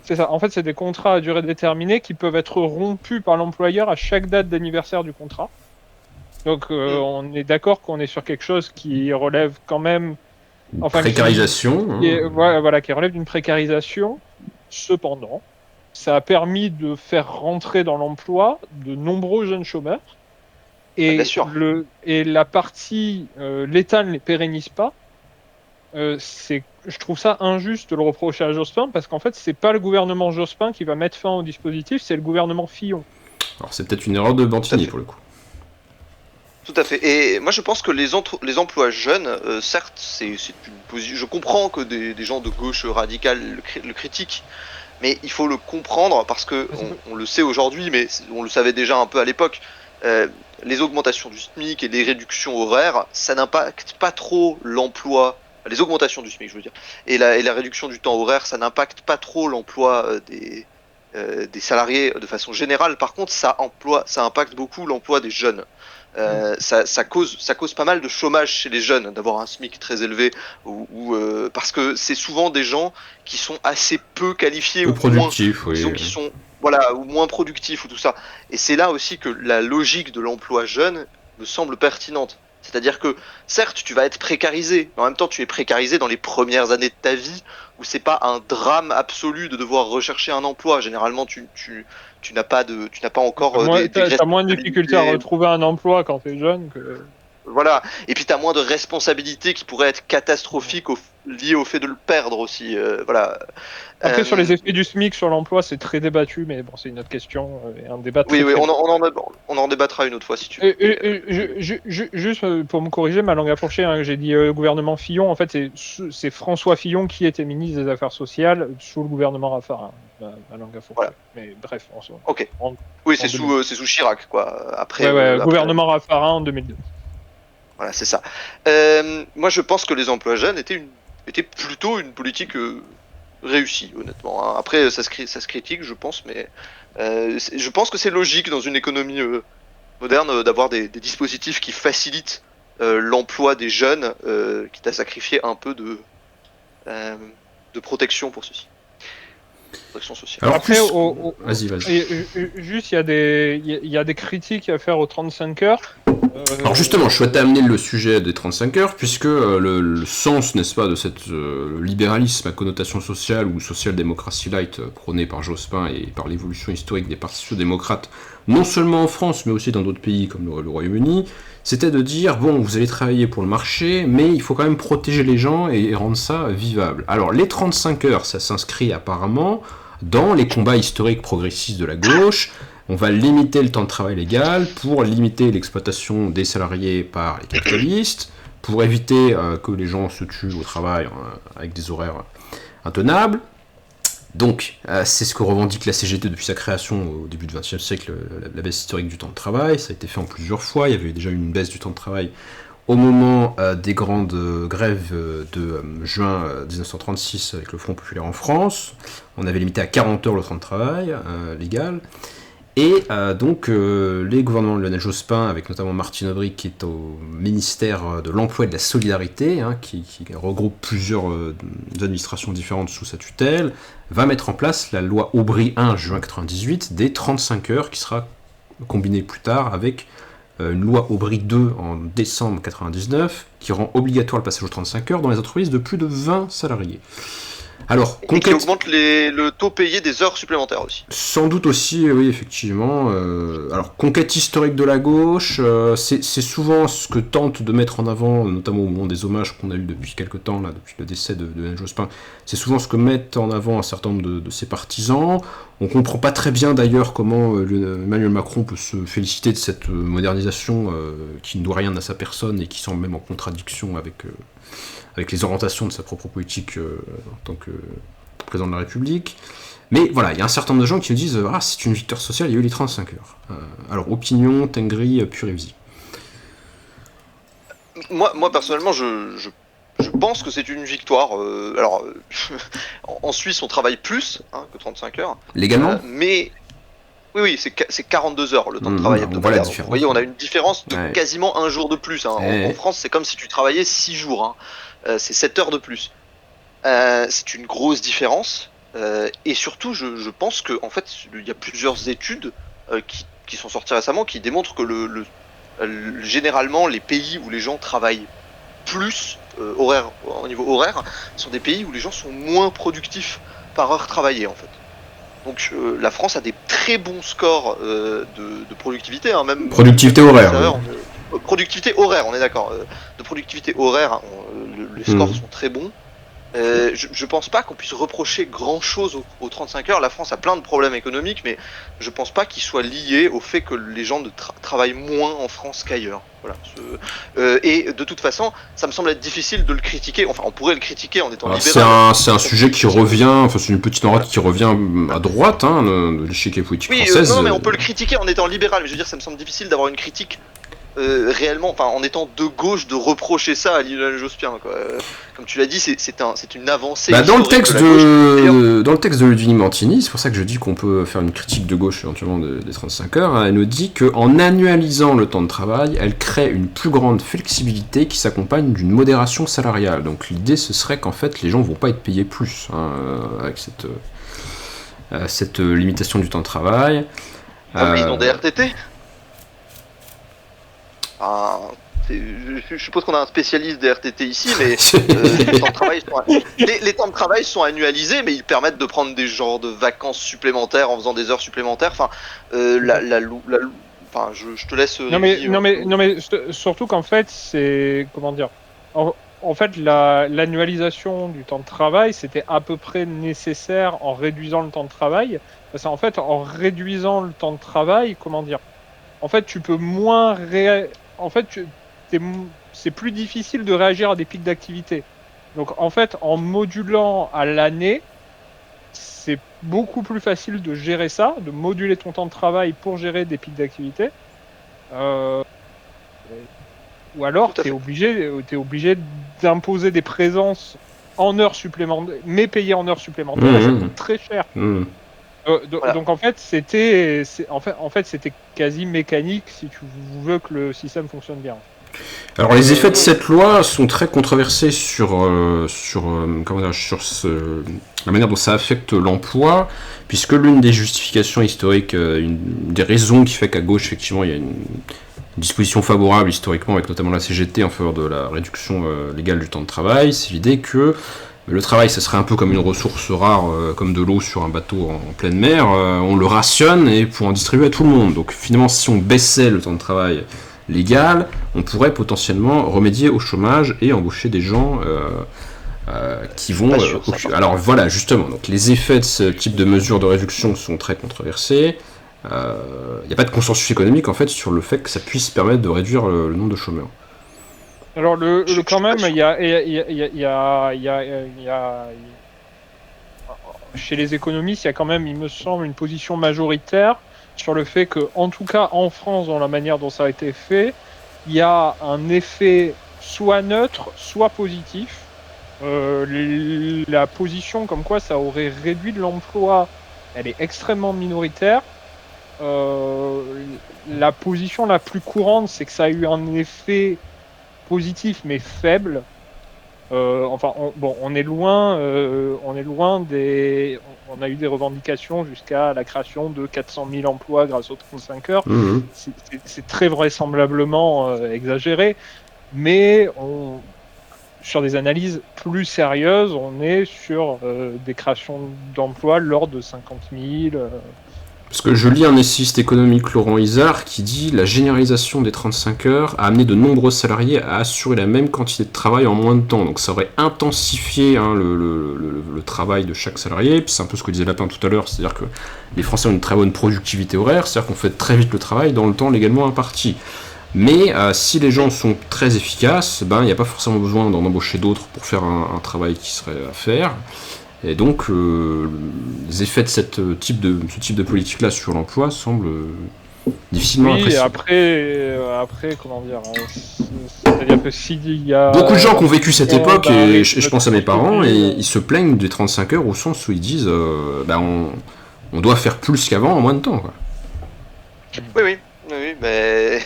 C'est ça. En fait, c'est des contrats à durée déterminée qui peuvent être rompus par l'employeur à chaque date d'anniversaire du contrat. Donc, on est d'accord qu'on est sur quelque chose qui relève quand même... précarisation. Qui relève d'une précarisation. Cependant, ça a permis de faire rentrer dans l'emploi de nombreux jeunes chômeurs. Et, la partie, l'État ne les pérennise pas. Je trouve ça injuste de le reprocher à Jospin parce qu'en fait, c'est pas le gouvernement Jospin qui va mettre fin au dispositif, c'est le gouvernement Fillon. Alors c'est peut-être une erreur de Bantigny pour le coup. Tout à fait. Et moi, je pense que les emplois jeunes, certes, c'est une position. Je comprends que des gens de gauche radicale le critiquent, mais il faut le comprendre parce que on le sait aujourd'hui, mais on le savait déjà un peu à l'époque. Les augmentations du SMIC et les réductions horaires, ça n'impacte pas trop l'emploi. Les augmentations du SMIC, je veux dire, et la réduction du temps horaire, ça n'impacte pas trop l'emploi des salariés de façon générale. Par contre, ça impacte beaucoup l'emploi des jeunes. Ça cause pas mal de chômage chez les jeunes d'avoir un SMIC très élevé parce que c'est souvent des gens qui sont assez peu qualifiés ou productifs, qui sont ou moins productifs ou tout ça. Et c'est là aussi que la logique de l'emploi jeune me semble pertinente. C'est-à-dire que certes tu vas être précarisé, mais en même temps tu es précarisé dans les premières années de ta vie où c'est pas un drame absolu de devoir rechercher un emploi. Généralement tu n'as pas encore t'as moins de difficultés à retrouver un emploi quand t'es jeune que... Voilà, et puis t'as moins de responsabilités qui pourraient être catastrophiques liées au fait de le perdre aussi, voilà. Après sur les effets du SMIC sur l'emploi c'est très débattu, mais bon c'est une autre question, et un débat très, oui, on en débattra une autre fois si tu veux. Juste pour me corriger, ma langue a fourché, j'ai dit gouvernement Fillon, en fait c'est François Fillon qui était ministre des Affaires sociales sous le gouvernement Raffarin, ma langue a fourché, voilà. Mais bref, ok. Oui, c'est sous Chirac, quoi, après... gouvernement Raffarin en 2002. Voilà, c'est ça. Moi, je pense que les emplois jeunes étaient plutôt une politique réussie, honnêtement, hein. Après, ça se critique, je pense, mais je pense que c'est logique dans une économie moderne d'avoir des dispositifs qui facilitent l'emploi des jeunes, quitte à sacrifier un peu de protection pour ceux-ci. Protection sociale. Alors, Après, vas-y. juste, il y a des critiques à faire aux 35 heures. Alors justement, je souhaitais amener le sujet des 35 heures, puisque le sens, n'est-ce pas, de cette libéralisme à connotation sociale ou social-démocratie light prôné par Jospin et par l'évolution historique des partis sociaux-démocrates, non seulement en France, mais aussi dans d'autres pays comme le Royaume-Uni, c'était de dire, bon, vous allez travailler pour le marché, mais il faut quand même protéger les gens et rendre ça vivable. Alors les 35 heures, ça s'inscrit apparemment dans les combats historiques progressistes de la gauche. On va limiter le temps de travail légal pour limiter l'exploitation des salariés par les capitalistes, pour éviter que les gens se tuent au travail avec des horaires intenables. Donc, c'est ce que revendique la CGT depuis sa création au début du XXe siècle, la baisse historique du temps de travail. Ça a été fait en plusieurs fois. Il y avait déjà eu une baisse du temps de travail au moment des grandes grèves de juin 1936 avec le Front populaire en France. On avait limité à 40 heures le temps de travail légal. Et donc les gouvernements de Lionel Jospin, avec notamment Martine Aubry qui est au ministère de l'Emploi et de la Solidarité, hein, qui regroupe plusieurs administrations différentes sous sa tutelle, va mettre en place la loi Aubry 1 juin 98 des 35 heures, qui sera combinée plus tard avec une loi Aubry 2 en décembre 99, qui rend obligatoire le passage aux 35 heures dans les entreprises de plus de 20 salariés. Alors, et qui augmente le taux payé des heures supplémentaires aussi. Sans doute aussi, oui, effectivement. Alors, conquête historique de la gauche, c'est souvent ce que tente de mettre en avant, notamment au moment des hommages qu'on a eu depuis quelques temps, là, depuis le décès de Lionel Jospin. C'est souvent ce que mettent en avant un certain nombre de ses partisans. On comprend pas très bien d'ailleurs comment Emmanuel Macron peut se féliciter de cette modernisation qui ne doit rien à sa personne et qui semble même en contradiction avec les orientations de sa propre politique en tant que président de la République. Mais voilà, il y a un certain nombre de gens qui nous disent « Ah, c'est une victoire sociale, il y a eu les 35 heures. » Alors, opinion, Tengri, Purivizi. Moi, personnellement, je pense que c'est une victoire. En Suisse, on travaille plus que 35 heures. Légalement mais... Oui, c'est 42 heures le temps de travail hebdomadaire. Vous voyez, on a une différence de quasiment un jour de plus. Hein. En France, c'est comme si tu travaillais 6 jours. Hein. C'est 7 heures de plus. C'est une grosse différence. Et surtout, je pense qu'en fait, il y a plusieurs études qui sont sorties récemment qui démontrent que généralement, les pays où les gens travaillent plus au niveau horaire sont des pays où les gens sont moins productifs par heure travaillée, en fait. Donc la France a des très bons scores de productivité, hein, même productivité horaire. Productivité horaire, on est d'accord. De productivité horaire, les scores sont très bons. Je pense pas qu'on puisse reprocher grand chose aux 35 heures. La France a plein de problèmes économiques, mais je pense pas qu'ils soient liés au fait que les gens travaillent moins en France qu'ailleurs. Voilà. Et de toute façon, ça me semble être difficile de le critiquer. Enfin, on pourrait le critiquer en étant libéral. C'est un sujet qui revient, enfin c'est une petite narrative qui revient à droite de l'échiquier politique française. Non, mais on peut le critiquer en étant libéral. Mais je veux dire, ça me semble difficile d'avoir une critique réellement, enfin en étant de gauche, de reprocher ça à Lionel Jospin, quoi. Comme tu l'as dit, c'est une avancée. Dans le texte de Ludwig Mantini, c'est pour ça que je dis qu'on peut faire une critique de gauche éventuellement des 35 heures. Hein, elle nous dit qu'en annualisant le temps de travail, elle crée une plus grande flexibilité qui s'accompagne d'une modération salariale. Donc l'idée, ce serait qu'en fait, les gens vont pas être payés plus avec cette limitation du temps de travail. Mais ils ont des RTT. Je suppose qu'on a un spécialiste des RTT ici, mais les temps de travail sont annualisés, mais ils permettent de prendre des genres de vacances supplémentaires en faisant des heures supplémentaires. Enfin, je te laisse. Non mais surtout qu'en fait, c'est comment dire. En fait, l'annualisation du temps de travail, c'était à peu près nécessaire en réduisant le temps de travail. Parce qu'en fait, en réduisant le temps de travail, comment dire. En fait, tu peux moins En fait, c'est plus difficile de réagir à des pics d'activité. Donc, en fait, en modulant à l'année, c'est beaucoup plus facile de gérer ça, de moduler ton temps de travail pour gérer des pics d'activité. Ou alors, Tout à t'es fait. obligé d'imposer des présences en heures supplémentaires, mais payées en heures supplémentaires, et ça Mmh, coûte très cher. mmh. Voilà. Donc en fait, c'était quasi mécanique si tu veux que le système fonctionne bien. Alors les effets de Oui, cette loi sont très controversés comment dire, la manière dont ça affecte l'emploi, puisque l'une des justifications historiques, une des raisons qui fait qu'à gauche, effectivement, il y a une disposition favorable historiquement, avec notamment la CGT en faveur de la réduction légale du temps de travail, c'est l'idée que le travail, ça serait un peu comme une ressource rare, comme de l'eau sur un bateau en pleine mer. On le rationne et pour en distribuer à tout le monde. Donc finalement, si on baissait le temps de travail légal, on pourrait potentiellement remédier au chômage et embaucher des gens qui vont. pas sûr, ça, par Alors contre. voilà, justement. Donc les effets de ce type de mesures de réduction sont très controversés. Il n'y a pas de consensus économique en fait sur le fait que ça puisse permettre de réduire le nombre de chômeurs. Alors Je quand suis pas même, sûr. chez les économistes, il y a quand même, il me semble, une position majoritaire sur le fait que, en tout cas en France, dans la manière dont ça a été fait, il y a un effet soit neutre, soit positif. La position comme quoi ça aurait réduit l'emploi, elle est extrêmement minoritaire. La position la plus courante, c'est que ça a eu un effet positif mais faible. On est loin on a eu des revendications jusqu'à la création de 400 000 emplois grâce aux 35 heures. Mmh. C'est très vraisemblablement exagéré, mais sur des analyses plus sérieuses, on est sur des créations d'emplois de l'ordre de 50 000. Parce que je lis un essayiste économique, Laurent Izard, qui dit « La généralisation des 35 heures a amené de nombreux salariés à assurer la même quantité de travail en moins de temps. » Donc ça aurait intensifié le travail de chaque salarié. Puis c'est un peu ce que disait Lapin tout à l'heure, c'est-à-dire que les Français ont une très bonne productivité horaire, c'est-à-dire qu'on fait très vite le travail dans le temps légalement imparti. Mais si les gens sont très efficaces, il n'y a pas forcément besoin d'en embaucher d'autres pour faire un travail qui serait à faire. Et donc, les effets de ce type de politique-là sur l'emploi semblent difficilement Oui, appréciables. après, comment dire, c'est-à-dire que s'il y a Beaucoup de gens qui ont vécu cette époque, d'un et rythme je pense à mes parents, et soutenu, ils se plaignent des 35 heures au sens où ils disent on doit faire plus qu'avant en moins de temps. Quoi. Oui, oui, oui, oui, mais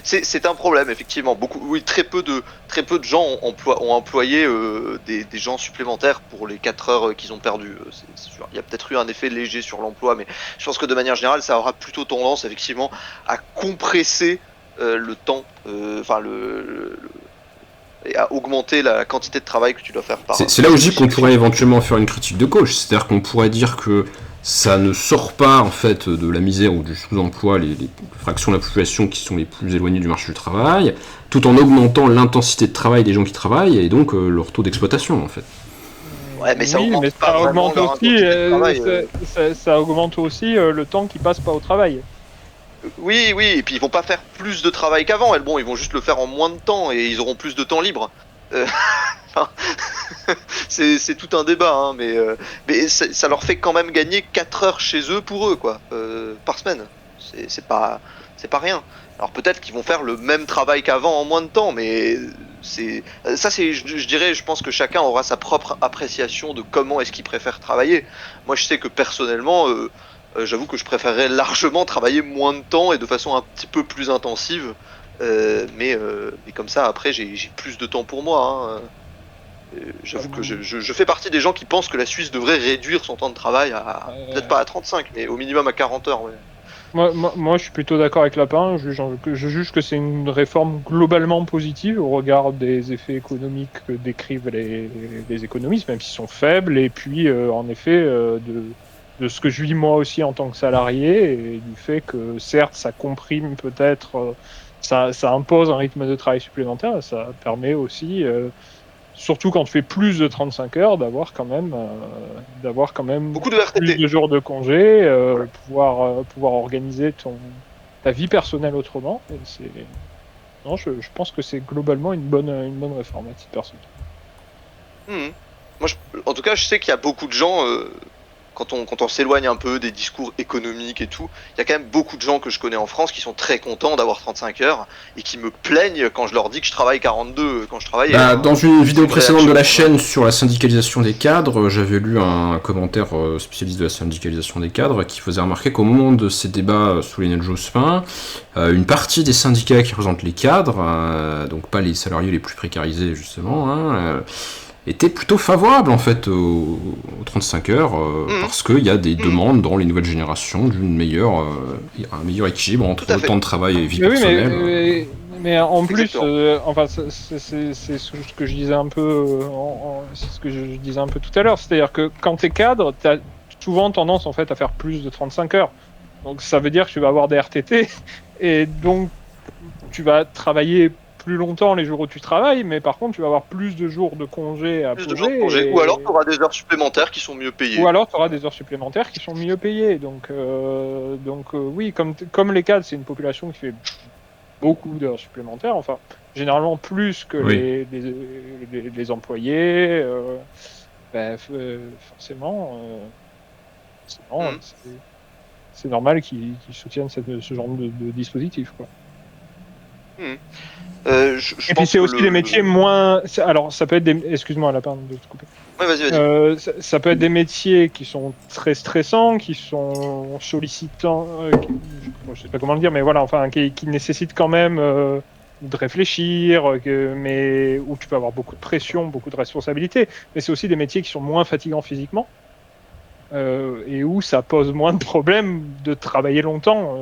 c'est un problème effectivement. Oui, très peu de gens ont employé des gens supplémentaires pour les 4 heures qu'ils ont perdues. C'est sûr. Il y a peut-être eu un effet léger sur l'emploi, mais je pense que de manière générale, ça aura plutôt tendance effectivement à compresser le temps, enfin et à augmenter la quantité de travail que tu dois faire par. C'est là où je dis qu'on pourrait éventuellement faire une critique de gauche, c'est-à-dire qu'on pourrait dire que ça ne sort pas en fait de la misère ou du sous-emploi les fractions de la population qui sont les plus éloignées du marché du travail, tout en augmentant l'intensité de travail des gens qui travaillent et donc leur taux d'exploitation en fait. Ouais, mais ça oui, augmente mais pas ça vraiment augmente leur aussi, intensité de travail. ça augmente aussi le temps qu'ils passent pas au travail. Oui, oui, et puis ils vont pas faire plus de travail qu'avant. Bon, ils vont juste le faire en moins de temps et ils auront plus de temps libre. Enfin, c'est tout un débat, hein, mais ça leur fait quand même gagner 4 heures chez eux pour eux, quoi, par semaine. C'est pas rien. Alors peut-être qu'ils vont faire le même travail qu'avant en moins de temps, mais je dirais, je pense que chacun aura sa propre appréciation de comment est-ce qu'il préfère travailler. Moi, je sais que personnellement, j'avoue que je préférerais largement travailler moins de temps et de façon un petit peu plus intensive. Mais comme ça, après, j'ai plus de temps pour moi. Hein. J'avoue que je fais partie des gens qui pensent que la Suisse devrait réduire son temps de travail à peut-être pas à 35, mais au minimum à 40 heures. Ouais. Moi, je suis plutôt d'accord avec Lapin. Je juge que c'est une réforme globalement positive au regard des effets économiques que décrivent les économistes, même s'ils sont faibles. Et puis, en effet, de ce que je vis moi aussi en tant que salarié, et du fait que certes, ça comprime peut-être, ça impose un rythme de travail supplémentaire, ça permet aussi, surtout quand tu fais plus de 35 heures, d'avoir quand même Beaucoup de plus RTT. de jours de congé, pouvoir organiser ta vie personnelle autrement. Et non, je pense que c'est globalement une bonne réforme à titre personnel. Moi, en tout cas, je sais qu'il y a beaucoup de gens quand on s'éloigne un peu des discours économiques et tout, il y a quand même beaucoup de gens que je connais en France qui sont très contents d'avoir 35 heures et qui me plaignent quand je leur dis que je travaille 42 quand je travaille. Dans une vidéo précédente de la chaîne ouais. sur la syndicalisation des cadres, j'avais lu un commentaire spécialiste de la syndicalisation des cadres qui faisait remarquer qu'au moment de ces débats sous Lionel Jospin, une partie des syndicats qui représentent les cadres, donc pas les salariés les plus précarisés justement, était plutôt favorable en fait aux 35 heures parce qu'il y a des demandes dans les nouvelles générations un meilleur équilibre entre le temps de travail et vie personnelle. Mais en plus, enfin, c'est ce que je disais un peu, c'est ce que je disais un peu tout à l'heure, c'est-à-dire que quand t'es cadre, t'as souvent tendance en fait à faire plus de 35 heures. Donc ça veut dire que tu vas avoir des RTT et donc tu vas travailler plus longtemps les jours où tu travailles, mais par contre tu vas avoir plus de jours de congé à poser. Ou alors tu auras des heures supplémentaires qui sont mieux payées. Ou alors tu auras des heures supplémentaires qui sont mieux payées. Donc oui, comme les cadres, c'est une population qui fait beaucoup d'heures supplémentaires, enfin généralement plus que les employés, forcément, c'est normal qu'ils soutiennent ce genre de dispositif, quoi. Et puis c'est aussi des métiers moins. Alors ça peut être des. Excuse-moi, la peine de te couper. Ouais, vas-y. Ça peut être des métiers qui sont très stressants, qui sont sollicitants. Je sais pas comment le dire, mais voilà, enfin, qui nécessitent quand même de réfléchir, mais où tu peux avoir beaucoup de pression, beaucoup de responsabilités. Mais c'est aussi des métiers qui sont moins fatigants physiquement. Et où ça pose moins de problèmes de travailler longtemps.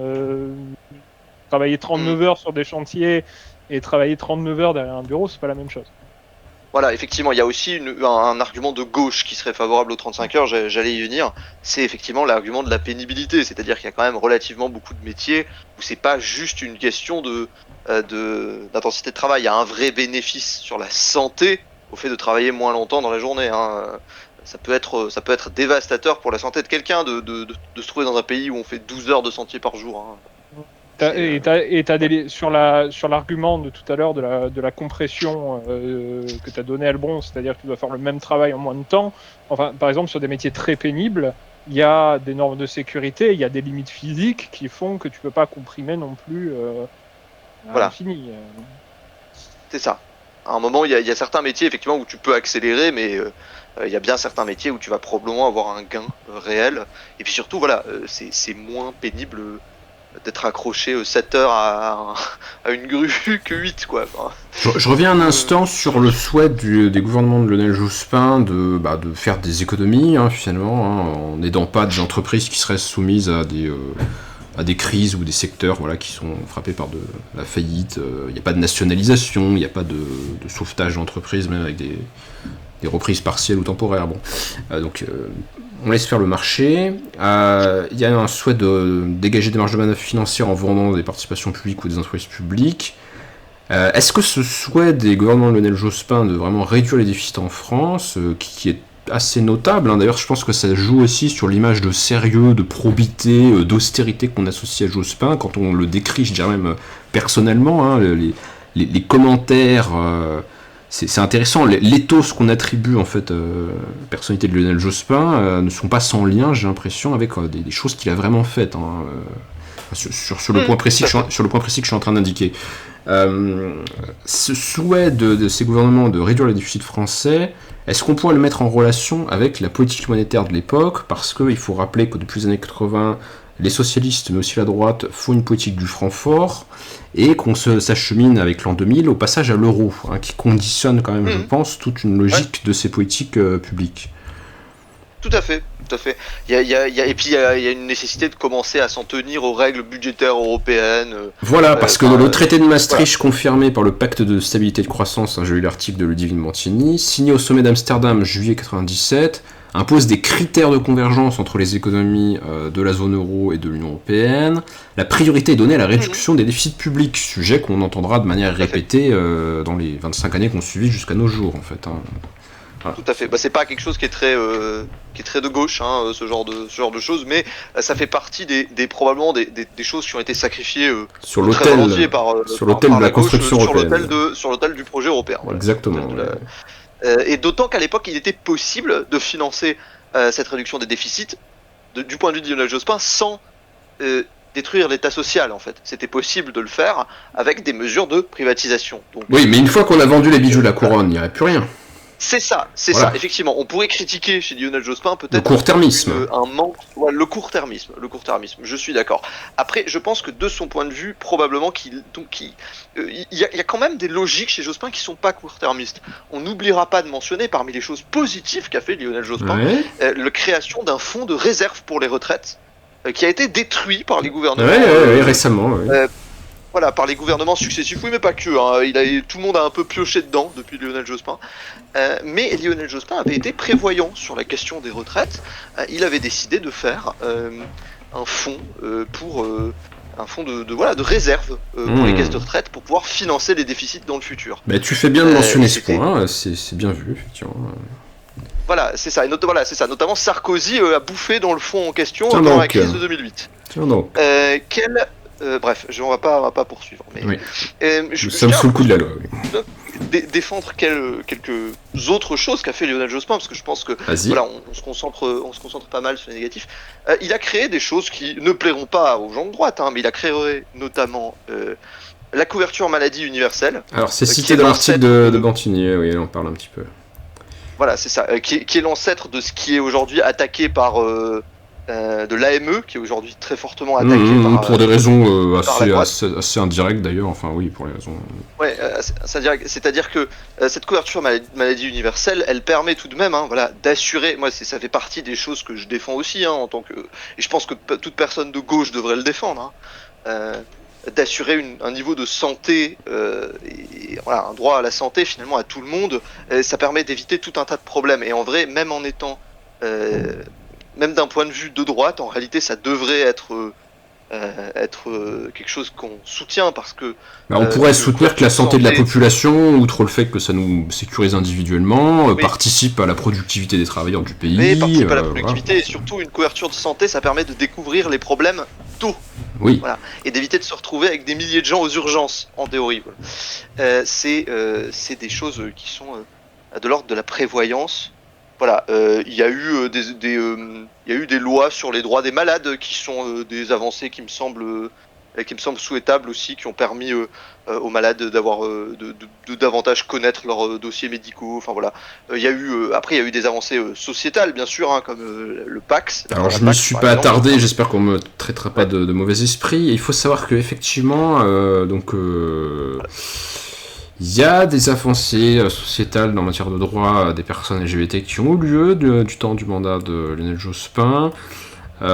Travailler 39 heures sur des chantiers et travailler 39 heures derrière un bureau, c'est pas la même chose. Voilà, effectivement, il y a aussi un argument de gauche qui serait favorable aux 35 heures, j'allais y venir, c'est effectivement l'argument de la pénibilité, c'est-à-dire qu'il y a quand même relativement beaucoup de métiers où c'est pas juste une question d'intensité de travail, il y a un vrai bénéfice sur la santé au fait de travailler moins longtemps dans la journée, hein. Ça peut être dévastateur pour la santé de quelqu'un de se trouver dans un pays où on fait 12 heures de sentier par jour, hein. Sur l'argument de tout à l'heure de la compression que tu as donné Albron, c'est-à-dire que tu dois faire le même travail en moins de temps. Enfin, par exemple, sur des métiers très pénibles, il y a des normes de sécurité, il y a des limites physiques qui font que tu peux pas comprimer non plus à l'infini. C'est ça. À un moment, il y a certains métiers effectivement où tu peux accélérer, mais il y a bien certains métiers où tu vas probablement avoir un gain réel. Et puis surtout, voilà, c'est moins pénible d'être accroché 7 heures à une grue que 8, quoi. Enfin, je reviens un instant sur le souhait des gouvernements de Lionel Jospin de faire des économies, finalement, en n'aidant pas des entreprises qui seraient soumises à des crises ou des secteurs qui sont frappés par de la faillite. Il n'y a pas de nationalisation, il n'y a pas de sauvetage d'entreprises, même avec des reprises partielles ou temporaires. Bon. Donc on laisse faire le marché. Il y a un souhait de dégager des marges de manœuvre financières en vendant des participations publiques ou des entreprises publiques. Est-ce que ce souhait des gouvernements de Lionel Jospin de vraiment réduire les déficits en France, qui est assez notable, d'ailleurs je pense que ça joue aussi sur l'image de sérieux, de probité, d'austérité qu'on associe à Jospin, quand on le décrit, je dirais même personnellement, les commentaires... C'est intéressant, l'éthos qu'on attribue en fait personnalité de Lionel Jospin ne sont pas sans lien, j'ai l'impression, avec des choses qu'il a vraiment faites, sur le point précis que je suis en train d'indiquer. Ce souhait de ces gouvernements de réduire le déficit français, est-ce qu'on pourrait le mettre en relation avec la politique monétaire de l'époque? Parce qu'il faut rappeler que depuis les années 80, les socialistes, mais aussi la droite, font une politique du franc fort, et qu'on s'achemine avec l'an 2000 au passage à l'euro, qui conditionne quand même, je pense, toute une logique de ces politiques publiques. Tout à fait. Et puis il y a une nécessité de commencer à s'en tenir aux règles budgétaires européennes. Voilà, parce que le traité de Maastricht, confirmé par le pacte de stabilité et de croissance, j'ai lu l'article de Ludivine Montini, signé au sommet d'Amsterdam juillet 97, impose des critères de convergence entre les économies de la zone euro et de l'Union européenne. La priorité est donnée à la réduction des déficits publics, sujet qu'on entendra de manière répétée dans les 25 années qu'on suivit jusqu'à nos jours, en fait. Voilà. Tout à fait. C'est pas quelque chose qui est très de gauche, ce genre de choses, mais ça fait partie probablement des choses qui ont été sacrifiées sur l'autel de la construction européenne, sur l'autel du projet européen. Voilà. Exactement. Et d'autant qu'à l'époque, il était possible de financer cette réduction des déficits du point de vue de Lionel Jospin sans détruire l'État social en fait. C'était possible de le faire avec des mesures de privatisation. Donc, oui, mais une fois qu'on a vendu les bijoux de la couronne, il n'y aurait plus rien. C'est ça, effectivement. On pourrait critiquer chez Lionel Jospin peut-être le court-termisme. Un manque, le court-termisme, je suis d'accord. Après, je pense que de son point de vue, probablement il y a quand même des logiques chez Jospin qui sont pas court-termistes. On n'oubliera pas de mentionner parmi les choses positives qu'a fait Lionel Jospin, la création d'un fonds de réserve pour les retraites qui a été détruit par les gouvernements récemment. Voilà, par les gouvernements successifs, oui, mais pas que. Tout le monde a un peu pioché dedans depuis Lionel Jospin. Mais Lionel Jospin avait été prévoyant sur la question des retraites. Il avait décidé de faire un fonds de réserve pour les caisses de retraite pour pouvoir financer les déficits dans le futur. Mais tu fais bien de mentionner ce point, c'est bien vu, effectivement. Voilà, c'est ça. Notamment Sarkozy a bouffé dans le fonds en question dans la crise de 2008. Tiens donc. Bref, on va pas poursuivre. Mais, oui. Nous sommes sous le coup de la loi. Oui. Défendre quelques autres choses qu'a fait Lionel Jospin, parce que je pense que voilà, on se concentre pas mal sur les négatifs. Il a créé des choses qui ne plairont pas aux gens de droite, mais il a créé notamment la couverture maladie universelle. Alors c'est cité dans l'article de Bantigny, oui, on parle un petit peu. Voilà, c'est ça, qui est l'ancêtre de ce qui est aujourd'hui attaqué par de l'AME, qui est aujourd'hui très fortement attaqué pour des raisons assez indirectes d'ailleurs, enfin oui, pour les raisons... Ouais, c'est-à-dire que cette couverture maladie universelle, elle permet tout de même d'assurer, moi ça fait partie des choses que je défends aussi, en tant que... Et je pense que toute personne de gauche devrait le défendre, d'assurer un niveau de santé, un droit à la santé finalement à tout le monde, ça permet d'éviter tout un tas de problèmes. Et en vrai, même en étant... même d'un point de vue de droite, en réalité, ça devrait être quelque chose qu'on soutient parce que... on pourrait soutenir que la santé de la population, outre le fait que ça nous sécurise individuellement, participe à la productivité des travailleurs du pays. Mais participe à la productivité et surtout une couverture de santé, ça permet de découvrir les problèmes tôt. Oui. Voilà. Et d'éviter de se retrouver avec des milliers de gens aux urgences, en théorie. Voilà. C'est des choses qui sont de l'ordre de la prévoyance. Voilà, il y a eu des lois sur les droits des malades qui sont des avancées qui me semblent souhaitables aussi, qui ont permis aux malades d'avoir de davantage connaître leurs dossiers médicaux. Enfin voilà, il y a eu des avancées sociétales bien sûr, comme le Pax. Alors je me suis pas attardé, j'espère qu'on me traitera pas de mauvais esprit. Il faut savoir que effectivement, il y a des avancées sociétales en matière de droits des personnes LGBT qui ont eu lieu du temps du mandat de Lionel Jospin. Ça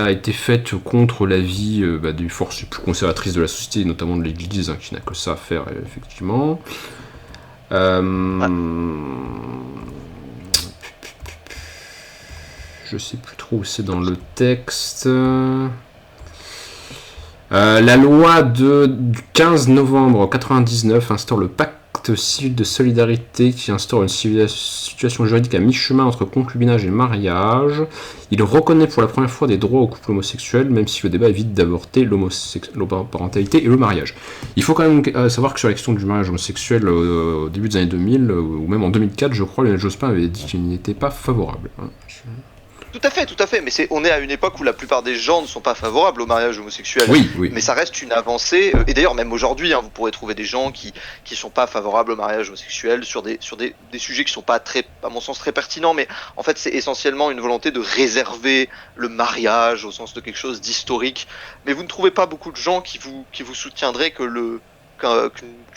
a été fait contre l'avis des forces plus conservatrices de la société, notamment de l'Église, qui n'a que ça à faire, effectivement. Je sais plus trop où c'est dans le texte. La loi du 15 novembre 1999 instaure le pacte civil de solidarité qui instaure une situation juridique à mi-chemin entre concubinage et mariage. Il reconnaît pour la première fois des droits aux couples homosexuels, même si le débat évite d'avorter l'homoparentalité et le mariage. Il faut quand même savoir que sur la question du mariage homosexuel au début des années 2000, ou même en 2004, je crois, Lionel Jospin avait dit qu'il n'y était pas favorable. Tout à fait, mais on est à une époque où la plupart des gens ne sont pas favorables au mariage homosexuel. Oui. Mais ça reste une avancée, et d'ailleurs même aujourd'hui, vous pourrez trouver des gens qui sont pas favorables au mariage homosexuel sur des sujets qui sont pas à mon sens très pertinents, mais en fait c'est essentiellement une volonté de réserver le mariage au sens de quelque chose d'historique. Mais vous ne trouvez pas beaucoup de gens qui vous soutiendraient qu'une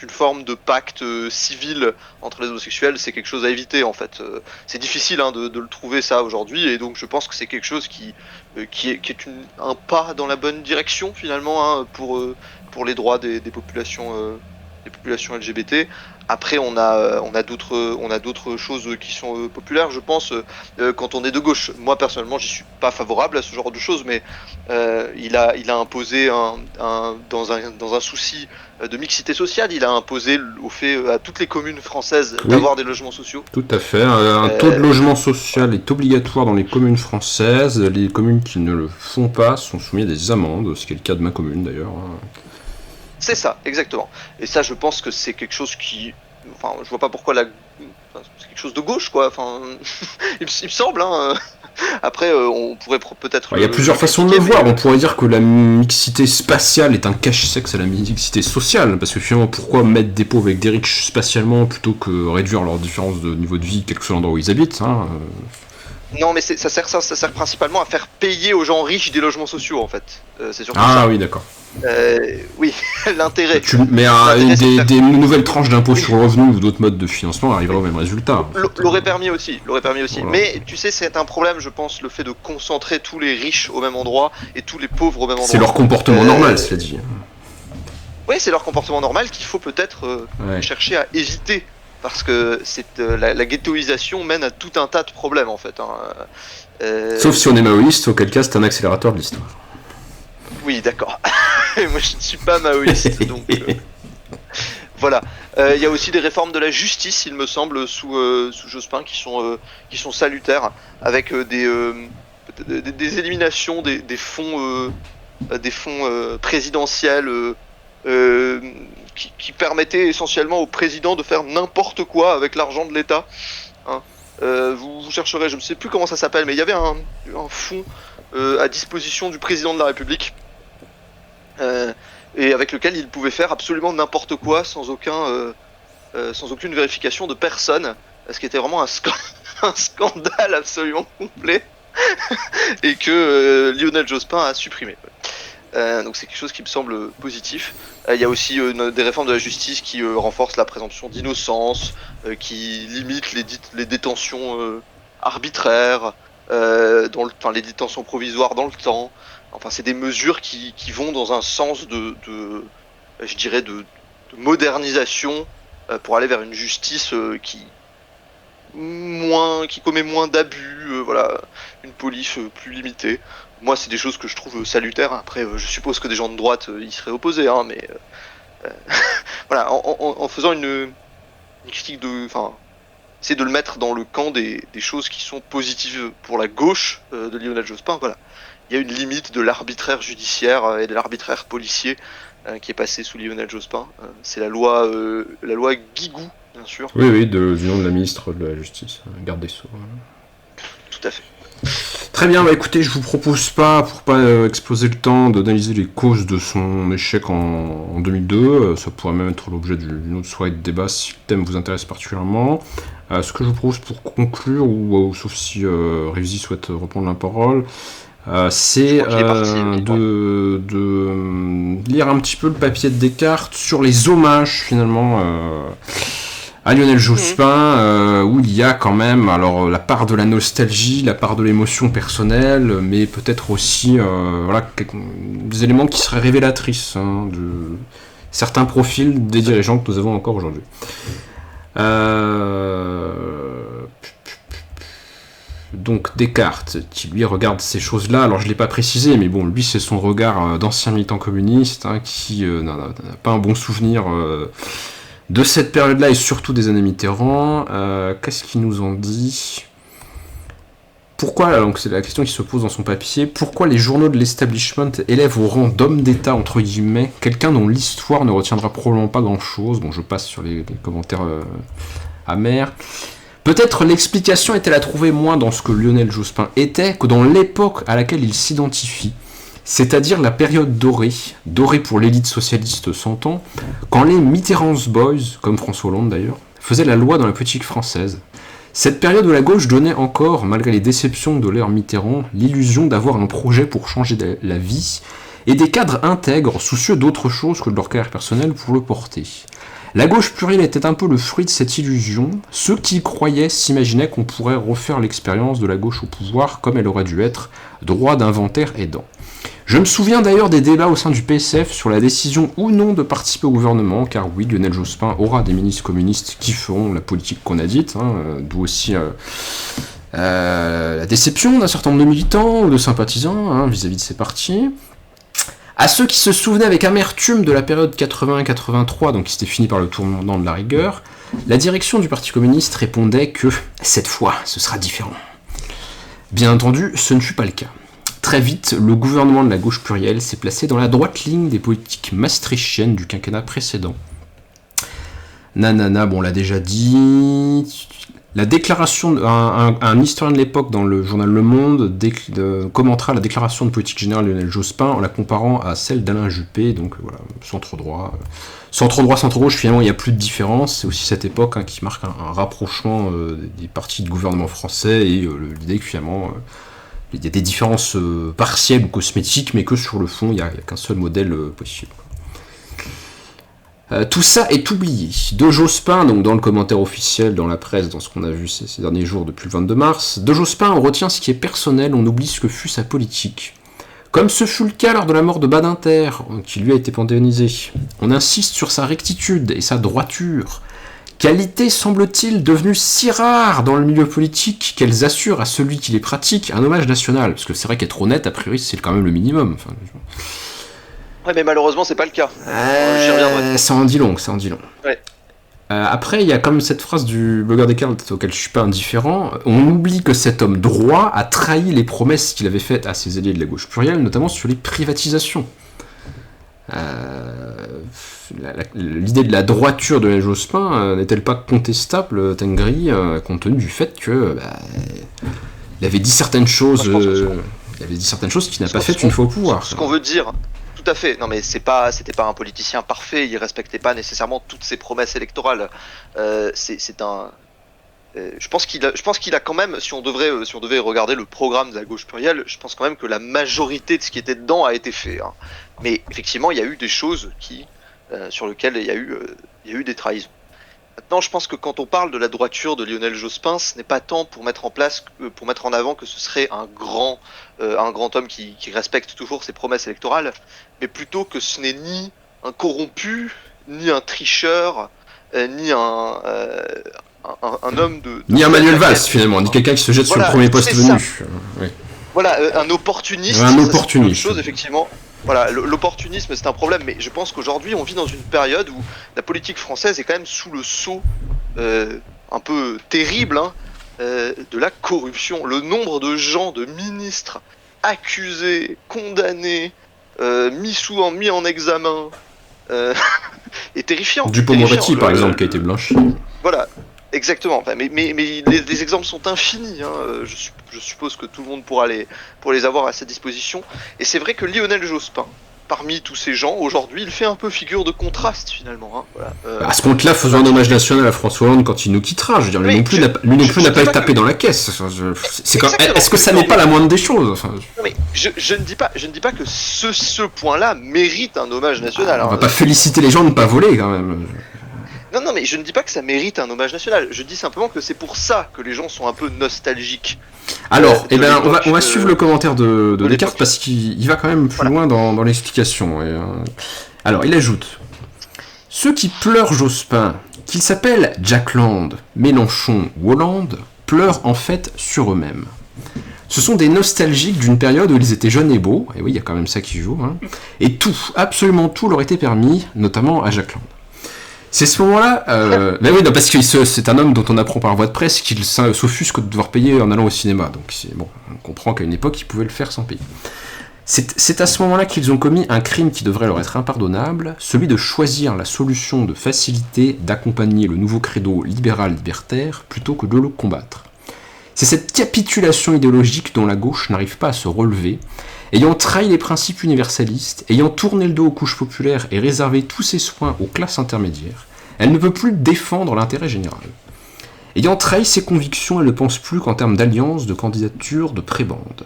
forme de pacte civil entre les homosexuels, c'est quelque chose à éviter en fait. C'est difficile de le trouver ça aujourd'hui, et donc je pense que c'est quelque chose qui est un pas dans la bonne direction finalement pour les droits des populations LGBT. Après on a d'autres choses qui sont populaires, je pense, quand on est de gauche. Moi personnellement j'y suis pas favorable à ce genre de choses, mais il a imposé dans un souci de mixité sociale, il a imposé à toutes les communes françaises d'avoir des logements sociaux. Tout à fait, un taux de logement social est obligatoire dans les communes françaises. Les communes qui ne le font pas sont soumises à des amendes, ce qui est le cas de ma commune d'ailleurs. C'est ça, exactement. Et ça, je pense que c'est quelque chose qui... Enfin, je vois pas pourquoi c'est quelque chose de gauche, quoi. Enfin, il me semble. Hein. Après, on pourrait peut-être. Il y a plusieurs façons de le voir. On pourrait dire que la mixité spatiale est un cache-sexe à la mixité sociale, parce que finalement, pourquoi mettre des pauvres avec des riches spatialement plutôt que réduire leur différence de niveau de vie, quel que soit l'endroit où ils habitent, hein. Non, mais ça sert principalement à faire payer aux gens riches des logements sociaux, en fait. C'est surtout Ah ça. oui, d'accord. Oui, l'intérêt. Mais des nouvelles tranches d'impôts sur le revenu ou d'autres modes de financement arriveraient au même résultat. L'aurait permis aussi. Voilà. Mais tu sais, c'est un problème, je pense, le fait de concentrer tous les riches au même endroit et tous les pauvres au même endroit. c'est leur comportement normal, cela dit. Oui, c'est leur comportement normal qu'il faut peut-être chercher à éviter. Parce que la ghettoisation mène à tout un tas de problèmes, en fait. Hein. Sauf si on est maoïste, auquel cas c'est un accélérateur de l'histoire. Oui, d'accord. Moi, je ne suis pas maoïste, donc... Voilà. Il y a aussi des réformes de la justice, il me semble, sous Jospin, qui sont salutaires, avec des éliminations des fonds présidentiels qui permettaient essentiellement au président de faire n'importe quoi avec l'argent de l'État. Hein. Vous chercherez, je ne sais plus comment ça s'appelle, mais il y avait un fonds à disposition du président de la République, et avec lequel il pouvait faire absolument n'importe quoi sans aucune vérification de personne, ce qui était vraiment un scandale absolument complet et que Lionel Jospin a supprimé. Donc c'est quelque chose qui me semble positif. Il y a aussi des réformes de la justice qui renforcent la présomption d'innocence, qui limitent les détentions arbitraires, les détentions provisoires dans le temps. Enfin, c'est des mesures qui vont dans un sens de modernisation pour aller vers une justice qui commet moins d'abus, voilà, une police plus limitée. Moi, c'est des choses que je trouve salutaires. Après, je suppose que des gens de droite y seraient opposés, hein, mais voilà, en faisant une critique c'est de le mettre dans le camp des choses qui sont positives pour la gauche de Lionel Jospin. Voilà, il y a une limite de l'arbitraire judiciaire et de l'arbitraire policier qui est passé sous Lionel Jospin. C'est la loi Guigou, bien sûr. Oui, du nom de la ministre de la Justice, garde des Sceaux. Tout à fait. Très bien, écoutez, je vous propose pas, pour pas exploser le temps, d'analyser les causes de son échec en 2002. Ça pourrait même être l'objet d'une autre soirée de débat si le thème vous intéresse particulièrement. Ce que je vous propose pour conclure, ou sauf si Révisi souhaite reprendre la parole, c'est de lire un petit peu le papier de Descartes sur les hommages finalement à Lionel Jospin, où il y a quand même la part de la nostalgie, la part de l'émotion personnelle, mais peut-être aussi des éléments qui seraient révélatrices de certains profils des dirigeants que nous avons encore aujourd'hui. Donc Descartes, qui lui regarde ces choses-là, alors je ne l'ai pas précisé, mais bon, lui c'est son regard d'ancien militant communiste, qui n'a pas un bon souvenir de cette période-là et surtout des années Mitterrand. Qu'est-ce qu'il nous en dit ? Pourquoi, donc c'est la question qui se pose dans son papier, pourquoi les journaux de l'establishment élèvent au rang d'homme d'État, entre guillemets, quelqu'un dont l'histoire ne retiendra probablement pas grand-chose ? Bon, je passe sur les commentaires amers. Peut-être l'explication est-elle à trouver moins dans ce que Lionel Jospin était que dans l'époque à laquelle il s'identifie, c'est-à-dire la période dorée pour l'élite socialiste s'entend, quand les Mitterrand's Boys, comme François Hollande d'ailleurs, faisaient la loi dans la politique française. Cette période où la gauche donnait encore, malgré les déceptions de l'ère Mitterrand, l'illusion d'avoir un projet pour changer la vie, et des cadres intègres, soucieux d'autre chose que de leur carrière personnelle pour le porter. La gauche plurielle était un peu le fruit de cette illusion. Ceux qui y croyaient s'imaginaient qu'on pourrait refaire l'expérience de la gauche au pouvoir comme elle aurait dû être, droit d'inventaire aidant. Je me souviens d'ailleurs des débats au sein du PSF sur la décision ou non de participer au gouvernement, car oui, Lionel Jospin aura des ministres communistes qui feront la politique qu'on a dite, d'où aussi la déception d'un certain nombre de militants ou de sympathisants vis-à-vis de ces partis. À ceux qui se souvenaient avec amertume de la période 80-83, donc qui s'était fini par le tournant de la rigueur, la direction du Parti communiste répondait que « cette fois, ce sera différent ». Bien entendu, ce ne fut pas le cas. Très vite, le gouvernement de la gauche plurielle s'est placé dans la droite ligne des politiques maastrichtiennes du quinquennat précédent. Nanana, bon, on l'a déjà dit. La déclaration, un historien de l'époque dans le journal Le Monde commentera la déclaration de politique générale de Lionel Jospin en la comparant à celle d'Alain Juppé, donc voilà, centre droit. Centre droit, centre gauche, finalement il n'y a plus de différence, c'est aussi cette époque qui marque un rapprochement des partis de gouvernement français et l'idée que finalement il y a des différences partielles ou cosmétiques, mais que sur le fond il n'y a qu'un seul modèle possible. Tout ça est oublié. De Jospin, donc dans le commentaire officiel, dans la presse, dans ce qu'on a vu ces derniers jours depuis le 22 mars, de Jospin on retient ce qui est personnel, on oublie ce que fut sa politique. Comme ce fut le cas lors de la mort de Badinter, qui lui a été panthéonisé. On insiste sur sa rectitude et sa droiture, qualité semble-t-il devenue si rare dans le milieu politique qu'elles assurent à celui qui les pratique un hommage national. Parce que c'est vrai qu'être honnête, a priori, c'est quand même le minimum. Enfin, Ouais, mais malheureusement, c'est pas le cas. J'y reviendrai. ça en dit long. Ouais. Après, il y a comme cette phrase du blogueur Descartes auquel je suis pas indifférent. On oublie que cet homme droit a trahi les promesses qu'il avait faites à ses alliés de la gauche plurielle, notamment sur les privatisations. L'idée de la droiture de Lionel Jospin n'est-elle pas contestable, Tengri, compte tenu du fait que il avait dit certaines choses, qu'il n'a pas faites une fois au pouvoir. Ce qu'on veut dire. Tout à fait. Non, mais c'était pas un politicien parfait. Il respectait pas nécessairement toutes ses promesses électorales. Je pense qu'il a quand même, si on devait regarder le programme de la gauche plurielle, je pense quand même que la majorité de ce qui était dedans a été fait. Hein. Mais effectivement, il y a eu des choses sur lesquelles il y a eu des trahisons. Maintenant, je pense que quand on parle de la droiture de Lionel Jospin, ce n'est pas tant pour mettre en avant que ce serait un grand homme qui respecte toujours ses promesses électorales, mais plutôt que ce n'est ni un corrompu, ni un tricheur, ni un homme de ni un Manuel Valls finalement, ni quelqu'un qui se jette sur le premier poste venu. Oui. Voilà, un opportuniste. C'est une chose, effectivement. Voilà, l'opportunisme c'est un problème, mais je pense qu'aujourd'hui on vit dans une période où la politique française est quand même sous le sceau un peu terrible de la corruption. Le nombre de gens, de ministres accusés, condamnés, mis en examen est terrifiant. Dupond-Moretti par exemple qui a été blanchi. Voilà. Exactement, enfin, mais les exemples sont infinis, hein. Je suppose que tout le monde pourra les avoir à sa disposition. Et c'est vrai que Lionel Jospin, parmi tous ces gens, aujourd'hui, il fait un peu figure de contraste finalement. Hein. Voilà. À ce compte-là, faisons un hommage national à François Hollande quand il nous quittera. Je veux dire, lui non plus n'a pas tapé dans la caisse. Est-ce que ça n'est pas la moindre des choses enfin, Non, mais je ne dis pas que ce point-là mérite un hommage national. On va pas féliciter les gens de ne pas voler quand même. Non, mais je ne dis pas que ça mérite un hommage national. Je dis simplement que c'est pour ça que les gens sont un peu nostalgiques. Alors, on va suivre le commentaire de Descartes parce qu'il va quand même plus loin dans l'explication. Alors, il ajoute « Ceux qui pleurent Jospin, qu'ils s'appellent Jack Land, Mélenchon ou Hollande, pleurent en fait sur eux-mêmes. Ce sont des nostalgiques d'une période où ils étaient jeunes et beaux, et oui, il y a quand même ça qui joue, hein, et tout, absolument tout leur était permis, notamment à Jack Land. C'est ce moment-là, mais oui, non, parce que c'est un homme dont on apprend par voie de presse qu'il s'offusque de devoir payer en allant au cinéma. Donc on comprend qu'à une époque, ils pouvaient le faire sans payer. C'est à ce moment-là qu'ils ont commis un crime qui devrait leur être impardonnable, celui de choisir la solution de facilité d'accompagner le nouveau credo libéral-libertaire plutôt que de le combattre. C'est cette capitulation idéologique dont la gauche n'arrive pas à se relever, ayant trahi les principes universalistes, ayant tourné le dos aux couches populaires et réservé tous ses soins aux classes intermédiaires, elle ne peut plus défendre l'intérêt général. Ayant trahi ses convictions, elle ne pense plus qu'en termes d'alliance, de candidature, de prébande.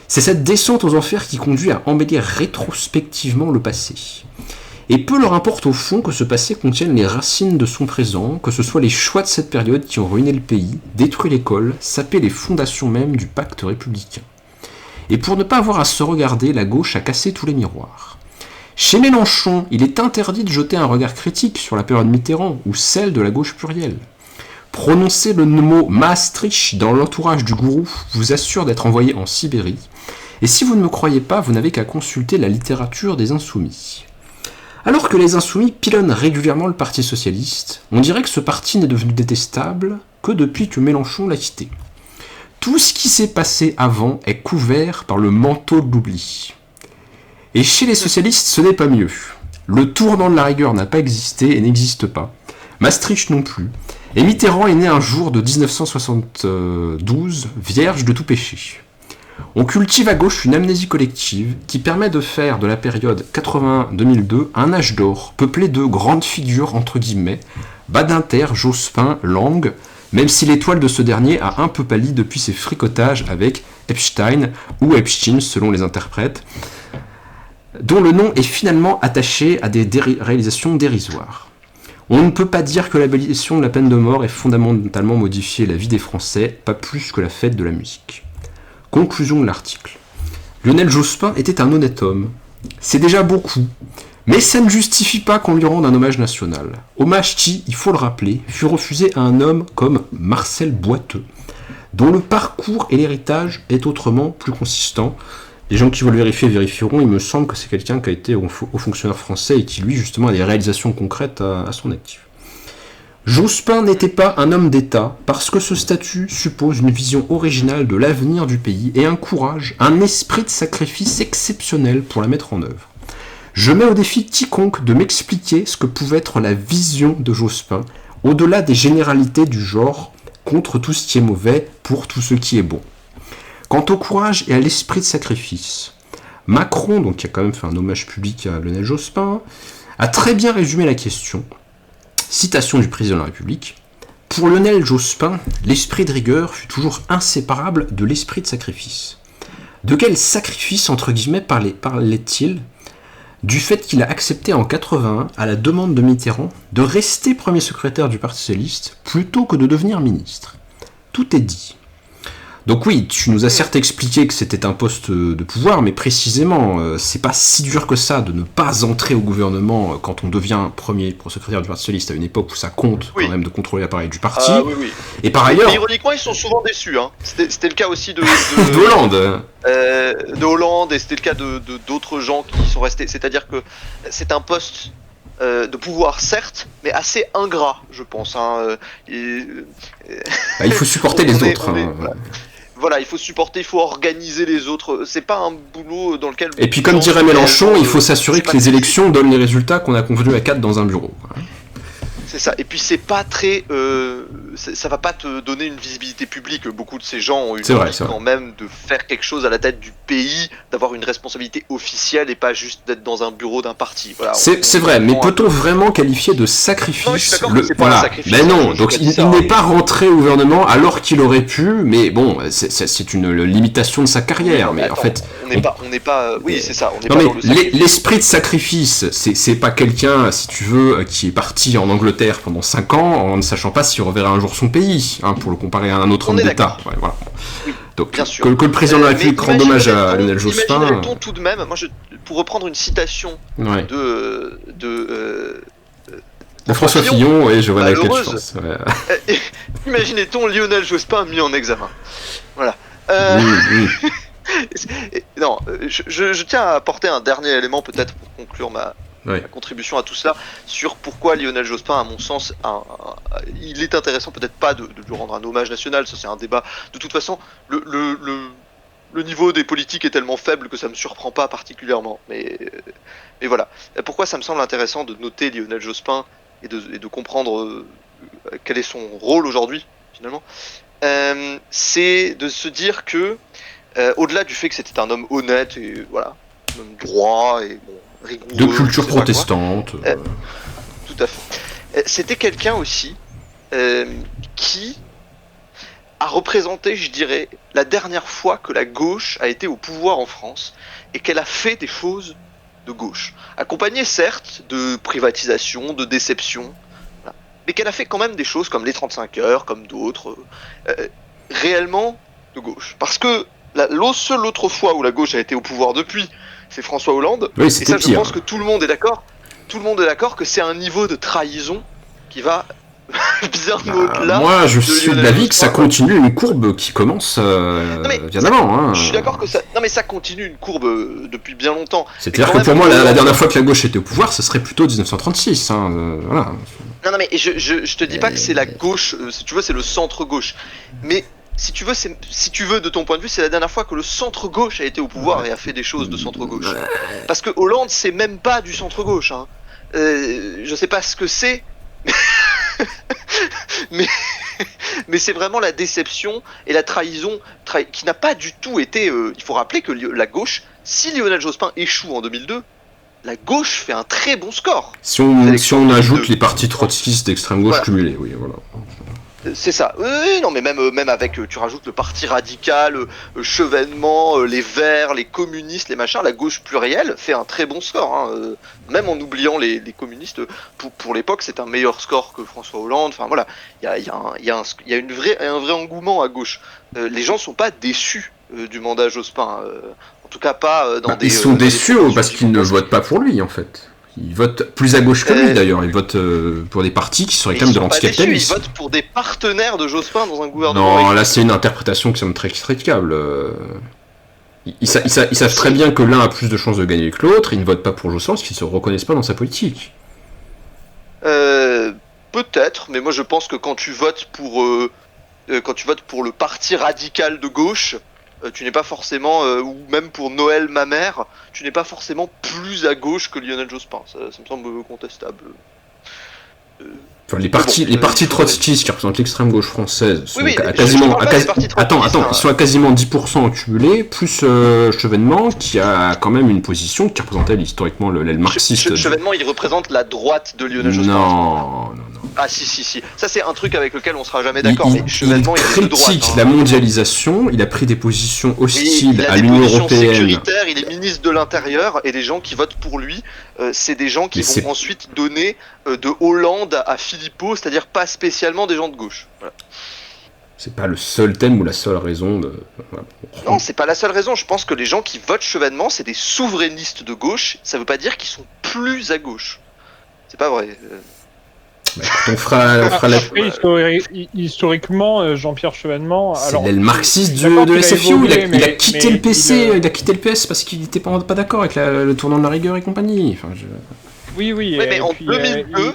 C'est cette descente aux enfers qui conduit à embellir rétrospectivement le passé. Et peu leur importe au fond que ce passé contienne les racines de son présent, que ce soit les choix de cette période qui ont ruiné le pays, détruit l'école, sapé les fondations même du pacte républicain. Et pour ne pas avoir à se regarder, la gauche a cassé tous les miroirs. Chez Mélenchon, il est interdit de jeter un regard critique sur la période Mitterrand ou celle de la gauche plurielle. Prononcer le mot Maastricht dans l'entourage du gourou vous assure d'être envoyé en Sibérie. Et si vous ne me croyez pas, vous n'avez qu'à consulter la littérature des Insoumis. Alors que les Insoumis pilonnent régulièrement le Parti Socialiste, on dirait que ce parti n'est devenu détestable que depuis que Mélenchon l'a quitté. Tout ce qui s'est passé avant est couvert par le manteau de l'oubli. Et chez les socialistes, ce n'est pas mieux. Le tournant de la rigueur n'a pas existé et n'existe pas. Maastricht non plus. Et Mitterrand est né un jour de 1972, vierge de tout péché. On cultive à gauche une amnésie collective qui permet de faire de la période 80-2002 un âge d'or, peuplé de grandes figures entre guillemets, Badinter, Jospin, Lang, même si l'étoile de ce dernier a un peu pâli depuis ses fricotages avec Epstein ou Epstein selon les interprètes, dont le nom est finalement attaché à des réalisations dérisoires. On ne peut pas dire que l'abolition de la peine de mort ait fondamentalement modifié la vie des Français, pas plus que la fête de la musique. Conclusion de l'article. Lionel Jospin était un honnête homme. C'est déjà beaucoup. Mais ça ne justifie pas qu'on lui rende un hommage national. Hommage qui, il faut le rappeler, fut refusé à un homme comme Marcel Boiteux, dont le parcours et l'héritage est autrement plus consistant. Les gens qui veulent vérifier vérifieront, il me semble que c'est quelqu'un qui a été haut fonctionnaire français et qui, lui, justement, a des réalisations concrètes à son actif. Jospin n'était pas un homme d'État parce que ce statut suppose une vision originale de l'avenir du pays et un courage, un esprit de sacrifice exceptionnel pour la mettre en œuvre. Je mets au défi quiconque de m'expliquer ce que pouvait être la vision de Jospin, au-delà des généralités du genre, contre tout ce qui est mauvais, pour tout ce qui est bon. Quant au courage et à l'esprit de sacrifice, Macron, donc qui a quand même fait un hommage public à Lionel Jospin, a très bien résumé la question. Citation du président de la République. Pour Lionel Jospin, l'esprit de rigueur fut toujours inséparable de l'esprit de sacrifice. De quel sacrifice, entre guillemets, parlait-il ? Du fait qu'il a accepté en 81, à la demande de Mitterrand, de rester premier secrétaire du Parti socialiste plutôt que de devenir ministre. Tout est dit. Donc oui, tu nous as certes expliqué que c'était un poste de pouvoir, mais précisément, c'est pas si dur que ça de ne pas entrer au gouvernement quand on devient premier secrétaire du Parti socialiste à une époque où ça compte quand même de contrôler l'appareil du parti. Oui. Et par ailleurs... Mais ironiquement, ils sont souvent déçus. Hein. C'était le cas aussi de Hollande. De Hollande, et c'était le cas d'autres gens qui sont restés. C'est-à-dire que c'est un poste de pouvoir, certes, mais assez ingrat, je pense. Hein. Il faut supporter les autres. Voilà, il faut supporter, il faut organiser les autres. C'est pas un boulot dans lequel... Et puis comme dirait Mélenchon, il faut s'assurer que les élections donnent les résultats qu'on a convenus à 4 dans un bureau. C'est ça. Et puis c'est pas très... ça va pas te donner une visibilité publique. Beaucoup de ces gens ont eu envie quand même de faire quelque chose à la tête du pays, d'avoir une responsabilité officielle et pas juste d'être dans un bureau d'un parti. Voilà, c'est vrai, mais peut-on vraiment qualifier de sacrifice? Non, je suis d'accord que c'est pas un sacrifice. Mais non, donc il n'est pas rentré au gouvernement alors qu'il aurait pu, mais bon, c'est une limitation de sa carrière. Mais en fait, on n'est pas. Oui, c'est ça. Non mais l'esprit de sacrifice, c'est pas quelqu'un, si tu veux, qui est parti en Angleterre pendant 5 ans en ne sachant pas s'il reverrait un jour son pays, hein, pour le comparer à un autre homme d'État. Ouais, voilà. Oui, donc bien sûr. Que le président de la République rende hommage à Lionel Jospin. Imaginerait-on tout de même, pour reprendre une citation de François Fillon, et je vois laquelle je pense. Ouais. Imaginez-t-on Lionel Jospin mis en examen. Voilà. Non, je tiens à apporter un dernier élément peut-être pour conclure ma contribution à tout cela, sur pourquoi Lionel Jospin, à mon sens, il est intéressant peut-être pas de lui rendre un hommage national, ça c'est un débat. De toute façon, le niveau des politiques est tellement faible que ça me surprend pas particulièrement. Mais voilà. Pourquoi ça me semble intéressant de noter Lionel Jospin et de comprendre quel est son rôle aujourd'hui, finalement, c'est de se dire que au-delà du fait que c'était un homme honnête et voilà, un homme droit et bon, rigoureux, de culture protestante, tout à fait. C'était quelqu'un aussi qui a représenté, je dirais, la dernière fois que la gauche a été au pouvoir en France et qu'elle a fait des choses de gauche, accompagnées certes de privatisation, de déception, voilà, mais qu'elle a fait quand même des choses comme les 35 heures, comme d'autres, réellement de gauche. Parce que la seule autre fois où la gauche a été au pouvoir depuis, c'est François Hollande. Oui, et ça, pire. Je pense que tout le monde est d'accord. Tout le monde est d'accord que c'est un niveau de trahison qui va bien au-delà. Moi, je suis de l'avis que ça continue une courbe qui commence bien avant. Hein. Je suis d'accord que ça. Non, mais ça continue une courbe depuis bien longtemps. C'est-à-dire que pour moi, la dernière fois que la gauche était au pouvoir, ce serait plutôt 1936. Hein, voilà. Non, mais je te dis pas que c'est la gauche. Si tu veux, c'est le centre-gauche. Mais si tu veux, de ton point de vue, c'est la dernière fois que le centre-gauche a été au pouvoir et a fait des choses de centre-gauche. Parce que Hollande, c'est même pas du centre-gauche. Hein. Je sais pas ce que c'est. mais mais c'est vraiment la déception et la trahison qui n'a pas du tout été. Il faut rappeler que la gauche, si Lionel Jospin échoue en 2002, la gauche fait un très bon score. Si on ajoute les partis trotskistes d'extrême gauche cumulés, oui, voilà. C'est ça. Oui, non, mais même avec, tu rajoutes le parti radical, Chevènement, les Verts, les communistes, les machins, la gauche plurielle fait un très bon score. Hein. Même en oubliant les communistes, pour l'époque, c'est un meilleur score que François Hollande. Enfin voilà, il y a un vrai engouement à gauche. Les gens sont pas déçus du mandat Jospin. En tout cas, pas dans des. Ils sont déçus parce qu'ils ne votent pas pour lui, en fait. Ils votent plus à gauche que lui, d'ailleurs. Ils votent pour des partis qui seraient quand même de l'anticapitalisme. Ils votent pour des partenaires de Jospin dans un gouvernement. Non, là, c'est une interprétation qui semble très critiquable. Ils savent très bien que l'un a plus de chances de gagner que l'autre. Ils ne votent pas pour Jospin parce qu'ils ne se reconnaissent pas dans sa politique. Peut-être, mais moi je pense que quand tu votes pour le parti radical de gauche, tu n'es pas forcément, ou même pour Noël ma mère, tu n'es pas forcément plus à gauche que Lionel Jospin. Ça me semble contestable. Enfin, les partis trotskistes qui représentent l'extrême gauche française sont ils sont à quasiment 10% cumulés, plus Chevènement qui a quand même une position qui représentait historiquement l'aile marxiste. Chevènement, il représente la droite de Lionel Jospin. Non. Ah si. Ça c'est un truc avec lequel on sera jamais d'accord. Mais Chevènement, il est de droite. critique la mondialisation, il a pris des positions hostiles à l'Union européenne. Sécuritaire, il est ministre de l'Intérieur et les gens qui votent pour lui, c'est des gens qui vont ensuite donner de Hollande à Philippot, c'est-à-dire pas spécialement des gens de gauche. Voilà. C'est pas le seul thème ou la seule raison de. Voilà. Non, c'est pas la seule raison. Je pense que les gens qui votent Chevènement, c'est des souverainistes de gauche. Ça veut pas dire qu'ils sont plus à gauche. C'est pas vrai. On fera la. Historiquement, Jean-Pierre Chevènement. C'est l'aile marxiste de la SFIO. Il a quitté le PC, il a quitté le PS parce qu'il n'était pas d'accord avec le tournant de la rigueur et compagnie. Enfin, Oui. Ouais, mais en 2002.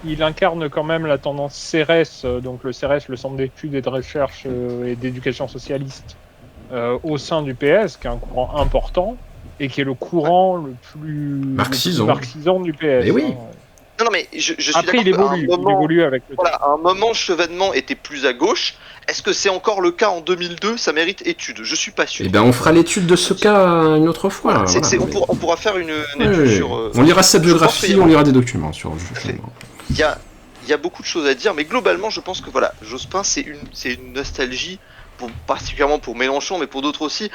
Il incarne quand même la tendance CERES, donc le CERES, le Centre d'études et de recherche et d'éducation socialiste, au sein du PS, qui est un courant important et qui est le courant le plus marxisant du PS. Mais oui. Non, mais je suis Après, d'accord. il évolue avec le temps. Voilà, à un moment, Chevènement était plus à gauche. Est-ce que c'est encore le cas en 2002? Ça mérite étude. Je suis pas sûr. Eh bien, on fera l'étude de ce cas une autre fois. On pourra faire une étude sur. On lira sa biographie, on lira des documents sur. Il y a beaucoup de choses à dire, mais globalement, je pense que voilà, Jospin, c'est une nostalgie, particulièrement pour Mélenchon, mais pour d'autres aussi,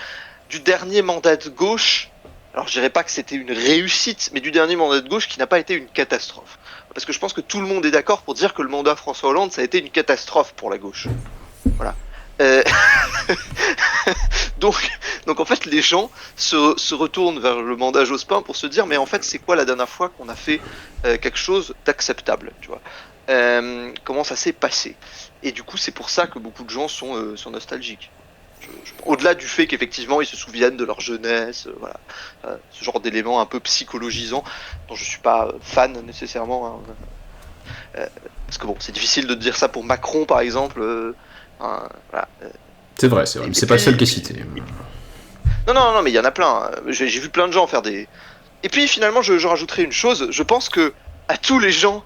du dernier mandat de gauche. Alors je dirais pas que c'était une réussite, mais du dernier mandat de gauche qui n'a pas été une catastrophe. Parce que je pense que tout le monde est d'accord pour dire que le mandat François Hollande, ça a été une catastrophe pour la gauche. Voilà. Donc en fait, les gens se retournent vers le mandat Jospin pour se dire, mais en fait, c'est quoi la dernière fois qu'on a fait quelque chose d'acceptable, tu vois? Comment ça s'est passé? Et du coup, c'est pour ça que beaucoup de gens sont nostalgiques. Au-delà du fait qu'effectivement ils se souviennent de leur jeunesse, voilà, ce genre d'éléments un peu psychologisants dont je suis pas fan nécessairement, hein, parce que bon, c'est difficile de dire ça pour Macron par exemple. Voilà. C'est vrai, mais c'est pas le seul qui est cité. Non, mais il y en a plein. Hein. J'ai vu plein de gens faire des. Et puis finalement, je rajouterai une chose. Je pense que à tous les gens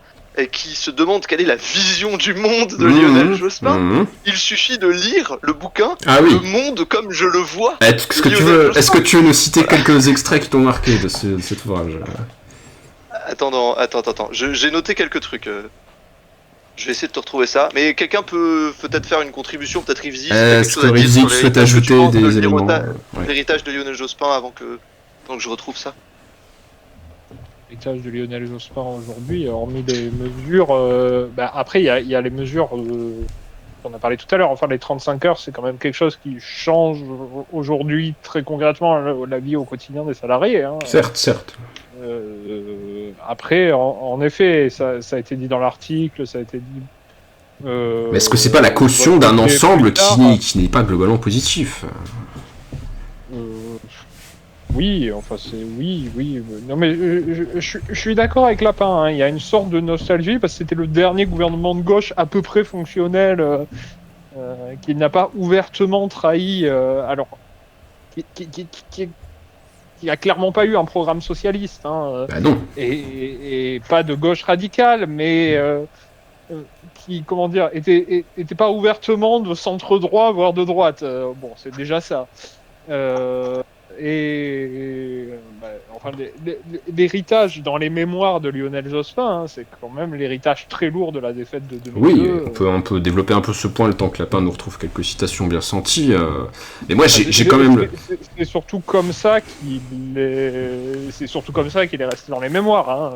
qui se demandent quelle est la vision du monde de Lionel Jospin, il suffit de lire le bouquin Le Monde comme je le vois. Est-ce que tu veux nous citer quelques extraits qui t'ont marqué de cet ouvrage? Attends. J'ai noté quelques trucs. Je vais essayer de te retrouver ça. Mais quelqu'un peut peut-être faire une contribution, peut-être Rivzi. Est-ce que Rivzi souhaite ajouter des éléments? L'héritage de Lionel Jospin avant que je retrouve ça. L'héritage de Lionel Jospin aujourd'hui, hormis des mesures. Après, il y a les mesures qu'on a parlé tout à l'heure. Enfin, les 35 heures, c'est quand même quelque chose qui change aujourd'hui très concrètement la vie au quotidien des salariés. Hein. Certes. Après, en effet, ça a été dit dans l'article, ça a été dit. Mais est-ce que c'est pas la caution d'un ensemble qui n'est pas globalement positif? Oui, enfin oui. Non mais je suis d'accord avec Lapin. Hein. Il y a une sorte de nostalgie parce que c'était le dernier gouvernement de gauche à peu près fonctionnel qui n'a pas ouvertement trahi. Alors qui a clairement pas eu un programme socialiste. Hein, bah non. Et pas de gauche radicale, mais qui, comment dire, était pas ouvertement de centre droit, voire de droite. Bon, c'est déjà ça. Enfin, l'héritage dans les mémoires de Lionel Jospin, hein, c'est quand même l'héritage très lourd de la défaite de 2002. Oui, on peut développer un peu ce point le temps que Lapin nous retrouve quelques citations bien senties. Mais moi, j'ai quand même... C'est surtout comme ça qu'il est... C'est surtout comme ça qu'il est resté dans les mémoires. Hein.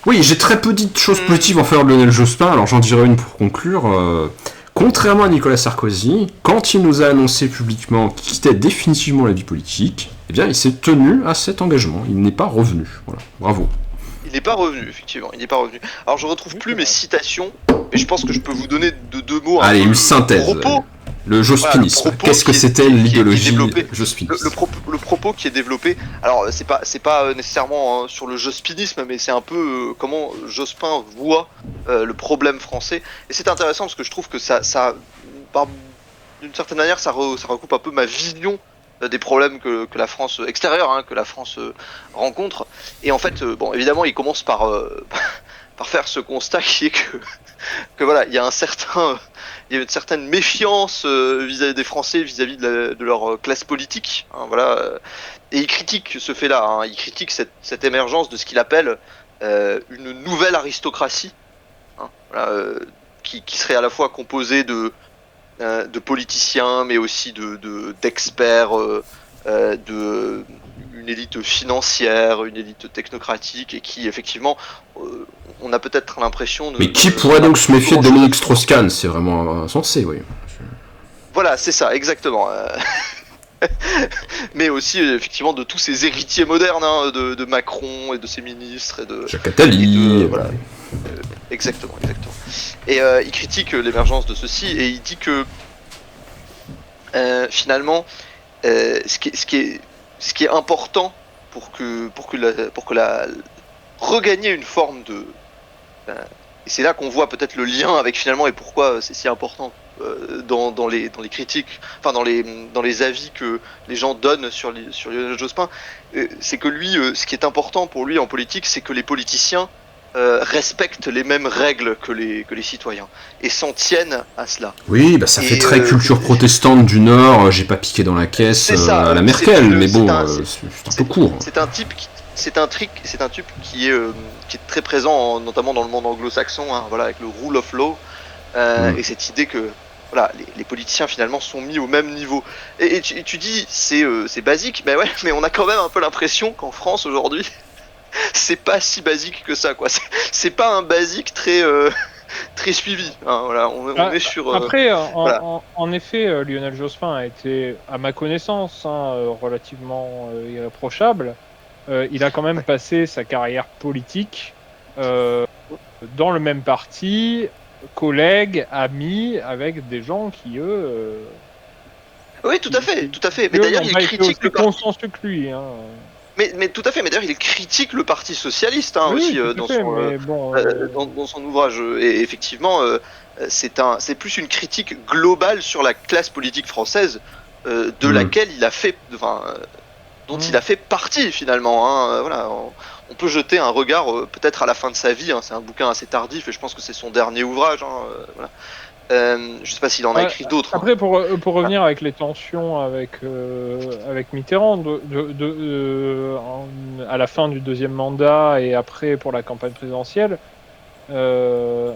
Oui, j'ai très peu dit de choses positives en faveur de Lionel Jospin, alors j'en dirai une pour conclure. Contrairement à Nicolas Sarkozy, quand il nous a annoncé publiquement qu'il quittait définitivement la vie politique, eh bien, il s'est tenu à cet engagement. Il n'est pas revenu. Voilà, bravo. Il n'est pas revenu, effectivement. Il n'est pas revenu. Alors, je retrouve plus mes citations, mais je pense que je peux vous donner de deux mots. Allez, une synthèse. Propos. Le jospinisme. Voilà, qu'est-ce que c'était l'idéologie jospiniste? Le propos qui est développé. Alors, c'est pas nécessairement sur le jospinisme, mais c'est un peu comment Jospin voit le problème français. Et c'est intéressant parce que je trouve que ça d'une certaine manière, ça recoupe un peu ma vision des problèmes que la France extérieure, hein, que la France rencontre. Et en fait, bon, évidemment, il commence par faire ce constat qui est que voilà, il y a une certaine méfiance vis-à-vis des Français, vis-à-vis de leur classe politique, hein, voilà. Et il critique ce fait-là, hein, il critique cette émergence de ce qu'il appelle une nouvelle aristocratie, hein, voilà, qui serait à la fois composée de politiciens, mais aussi d'experts, une élite financière, une élite technocratique, et qui effectivement, on a peut-être l'impression de... Mais qui pourrait donc se méfier de Dominique Strauss-Kahn? C'est vraiment insensé, oui. Voilà, c'est ça, exactement. Mais aussi, effectivement, de tous ces héritiers modernes, hein, de Macron et de ses ministres, et de... Jacques Attali... Voilà. Exactement. Et il critique l'émergence de ceci, et il dit que finalement, ce qui est important pour regagner une forme de... et c'est là qu'on voit peut-être le lien avec finalement et pourquoi c'est si important dans les critiques, enfin dans les avis que les gens donnent sur Lionel Jospin, c'est que lui, ce qui est important pour lui en politique, c'est que les politiciens respectent les mêmes règles que les citoyens et s'en tiennent à cela. Oui, bah ça fait très culture protestante du Nord, j'ai pas piqué dans la caisse à la Merkel, mais bon, c'est un peu court. C'est un type qui est très présent, notamment dans le monde anglo-saxon, hein, voilà, avec le rule of law, et cette idée que voilà, les politiciens finalement sont mis au même niveau. Et tu dis c'est basique, mais ouais, mais on a quand même un peu l'impression qu'en France aujourd'hui, c'est pas si basique que ça, quoi. C'est pas un basique très suivi. Hein, voilà, on est sur. Après, voilà. en effet, Lionel Jospin a été, à ma connaissance, relativement irréprochable. Il a quand même passé sa carrière politique dans le même parti, collègues, amis, avec des gens qui eux. Oui, tout à fait. Mais d'ailleurs, il critique le consensus que lui. Hein. Mais tout à fait, mais d'ailleurs il critique le Parti Socialiste, hein, oui, aussi dans son ouvrage. Et effectivement, c'est plus une critique globale sur la classe politique française de laquelle il a fait, dont il a fait partie finalement. Hein, voilà, on peut jeter un regard peut-être à la fin de sa vie. Hein, c'est un bouquin assez tardif et je pense que c'est son dernier ouvrage. Hein, voilà. Je sais pas s'il en a écrit d'autres. Après, pour revenir avec les tensions avec Mitterrand, à la fin du deuxième mandat et après pour la campagne présidentielle, de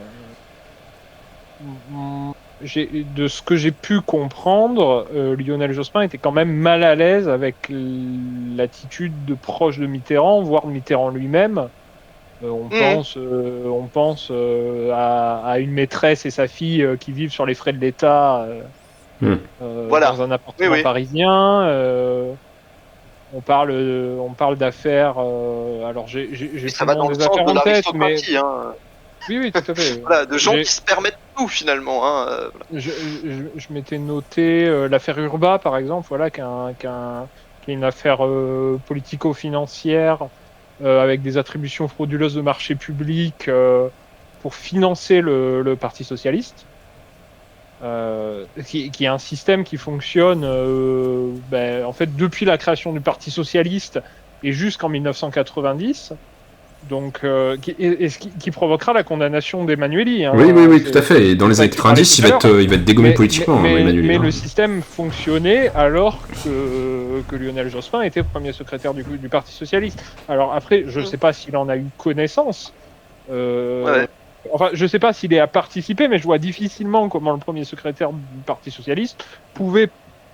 ce que j'ai pu comprendre, Lionel Jospin était quand même mal à l'aise avec l'attitude de proche de Mitterrand, voire de Mitterrand lui-même. On pense à une maîtresse et sa fille qui vivent sur les frais de l'État voilà. dans un appartement parisien. On parle d'affaires. Alors j'ai ça va dans le sens de l'aristocratie. Hein. Oui, tout à fait. Voilà, de gens qui se permettent tout finalement. Hein, voilà. Je m'étais noté l'affaire Urba, par exemple, voilà, qui est une affaire politico-financière. Avec des attributions frauduleuses de marché public pour financer le Parti Socialiste, qui est un système qui fonctionne en fait depuis la création du Parti Socialiste et jusqu'en 1990. Donc, qui provoquera la condamnation d'Emmanueli. Hein. Oui, tout à fait. Et dans les années 90, il va être dégommé politiquement, Emmanueli. Mais le système fonctionnait alors que Lionel Jospin était premier secrétaire du Parti Socialiste. Alors après, je ne sais pas s'il en a eu connaissance. Enfin, je ne sais pas s'il est à participer, mais je vois difficilement comment le premier secrétaire du Parti Socialiste pouvait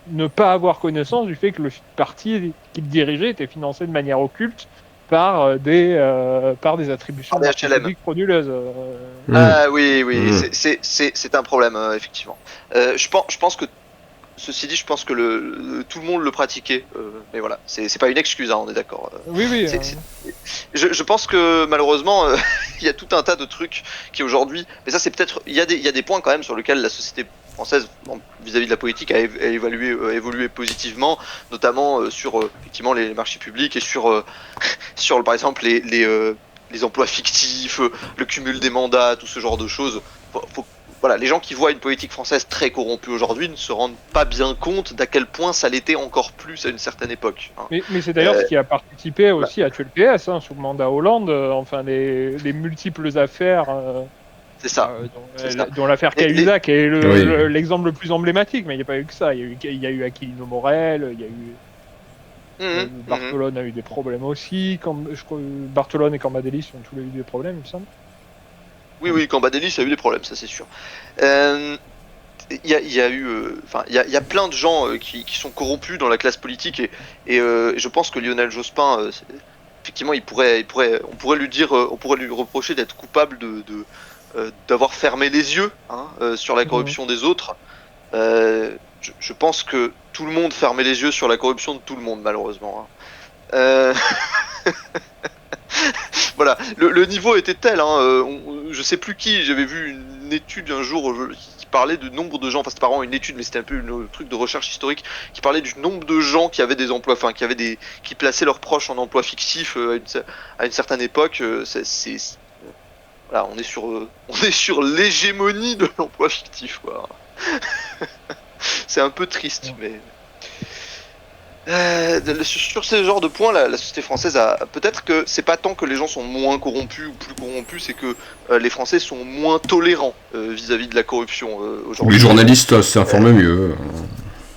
ne pas avoir connaissance du fait que le parti qu'il dirigeait était financé de manière occulte par des attributions publiques frauduleuses. Oui, c'est un problème, effectivement. Je pense que, ceci dit, je pense que tout le monde le pratiquait, mais voilà, c'est pas une excuse, hein, on est d'accord. Oui. Je pense que malheureusement, il y a tout un tas de trucs qui aujourd'hui, mais ça c'est peut-être, il y a des points quand même sur lesquels la société française vis-à-vis de la politique a évolué positivement, notamment sur effectivement les marchés publics et sur par exemple les emplois fictifs, le cumul des mandats, tout ce genre de choses. Voilà, les gens qui voient une politique française très corrompue aujourd'hui ne se rendent pas bien compte d'à quel point ça l'était encore plus à une certaine époque. Hein. Mais c'est d'ailleurs ce qui a participé aussi à tuer le PS, hein, sous le mandat Hollande, enfin les multiples affaires. C'est ça. Dont l'affaire Cahuzac est l'exemple le plus emblématique, mais il n'y a pas eu que ça. Il y a eu Aquilino Morel, il y a eu. Bartolone a eu des problèmes aussi. Je crois Bartolone et Cambadélis ont tous eu des problèmes, il me semble. Oui, Cambadélis a eu des problèmes, ça c'est sûr. Il y a plein de gens qui sont corrompus dans la classe politique et je pense que Lionel Jospin, effectivement, on pourrait lui reprocher d'être coupable d'avoir fermé les yeux sur la corruption des autres. Je pense que tout le monde fermait les yeux sur la corruption de tout le monde, malheureusement. Voilà, le niveau était tel, je sais plus qui, j'avais vu une étude un jour qui parlait du nombre de gens, enfin c'était pas vraiment une étude mais c'était un peu un truc de recherche historique, qui parlait du nombre de gens qui avaient des emplois, enfin qui plaçaient leurs proches en emploi fictif à une certaine époque. Voilà, on est sur l'hégémonie de l'emploi fictif, quoi. C'est un peu triste, mais sur ce genre de points, la société française peut-être que c'est pas tant que les gens sont moins corrompus ou plus corrompus, c'est que les Français sont moins tolérants vis-à-vis de la corruption aujourd'hui. Les journalistes s'informent mieux.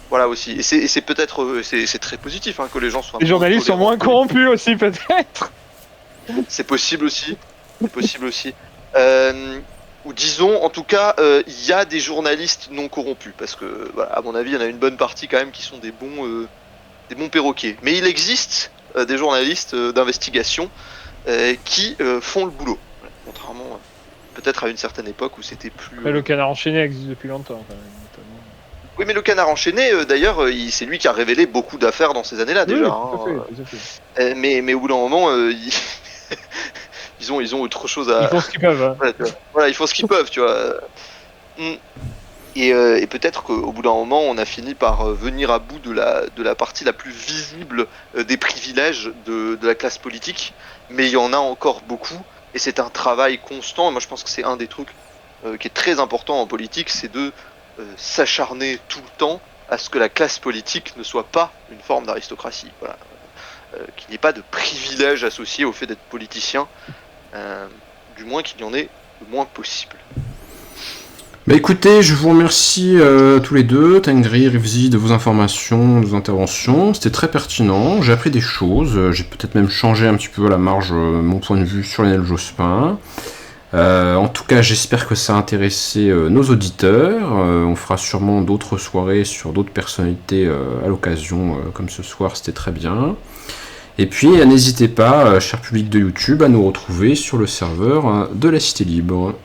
Voilà aussi, et c'est peut-être c'est très positif que les gens soient. Les journalistes sont moins corrompus aussi, peut-être. C'est possible aussi. Ou disons, en tout cas, il y a des journalistes non corrompus, parce que, voilà, à mon avis, il y en a une bonne partie quand même qui sont des bons perroquets. Mais il existe des journalistes d'investigation qui font le boulot, voilà, contrairement peut-être à une certaine époque où c'était plus. Le Canard enchaîné existe depuis longtemps, quand même. Notamment. Oui, mais le Canard enchaîné, d'ailleurs, c'est lui qui a révélé beaucoup d'affaires dans ces années-là déjà. Oui, tout à fait. Mais au bout d'un moment, ils ont autre chose à. Ils font ce qu'ils peuvent. Hein. Voilà, ils font ce qu'ils peuvent, tu vois. Et peut-être qu'au bout d'un moment, on a fini par venir à bout de la partie la plus visible des privilèges de la classe politique. Mais il y en a encore beaucoup, et c'est un travail constant. Et moi, je pense que c'est un des trucs qui est très important en politique, c'est de s'acharner tout le temps à ce que la classe politique ne soit pas une forme d'aristocratie. Voilà. Qu'il n'y ait pas de privilèges associés au fait d'être politicien, du moins qu'il y en ait le moins possible. Bah écoutez, je vous remercie tous les deux, Tengri, Rivzi, de vos informations, de vos interventions. C'était très pertinent, j'ai appris des choses, j'ai peut-être même changé un petit peu à la marge mon point de vue sur Lionel Jospin. En tout cas, j'espère que ça a intéressé nos auditeurs. On fera sûrement d'autres soirées sur d'autres personnalités à l'occasion, comme ce soir, c'était très bien. Et puis, n'hésitez pas, cher public de YouTube, à nous retrouver sur le serveur de la Cité Libre.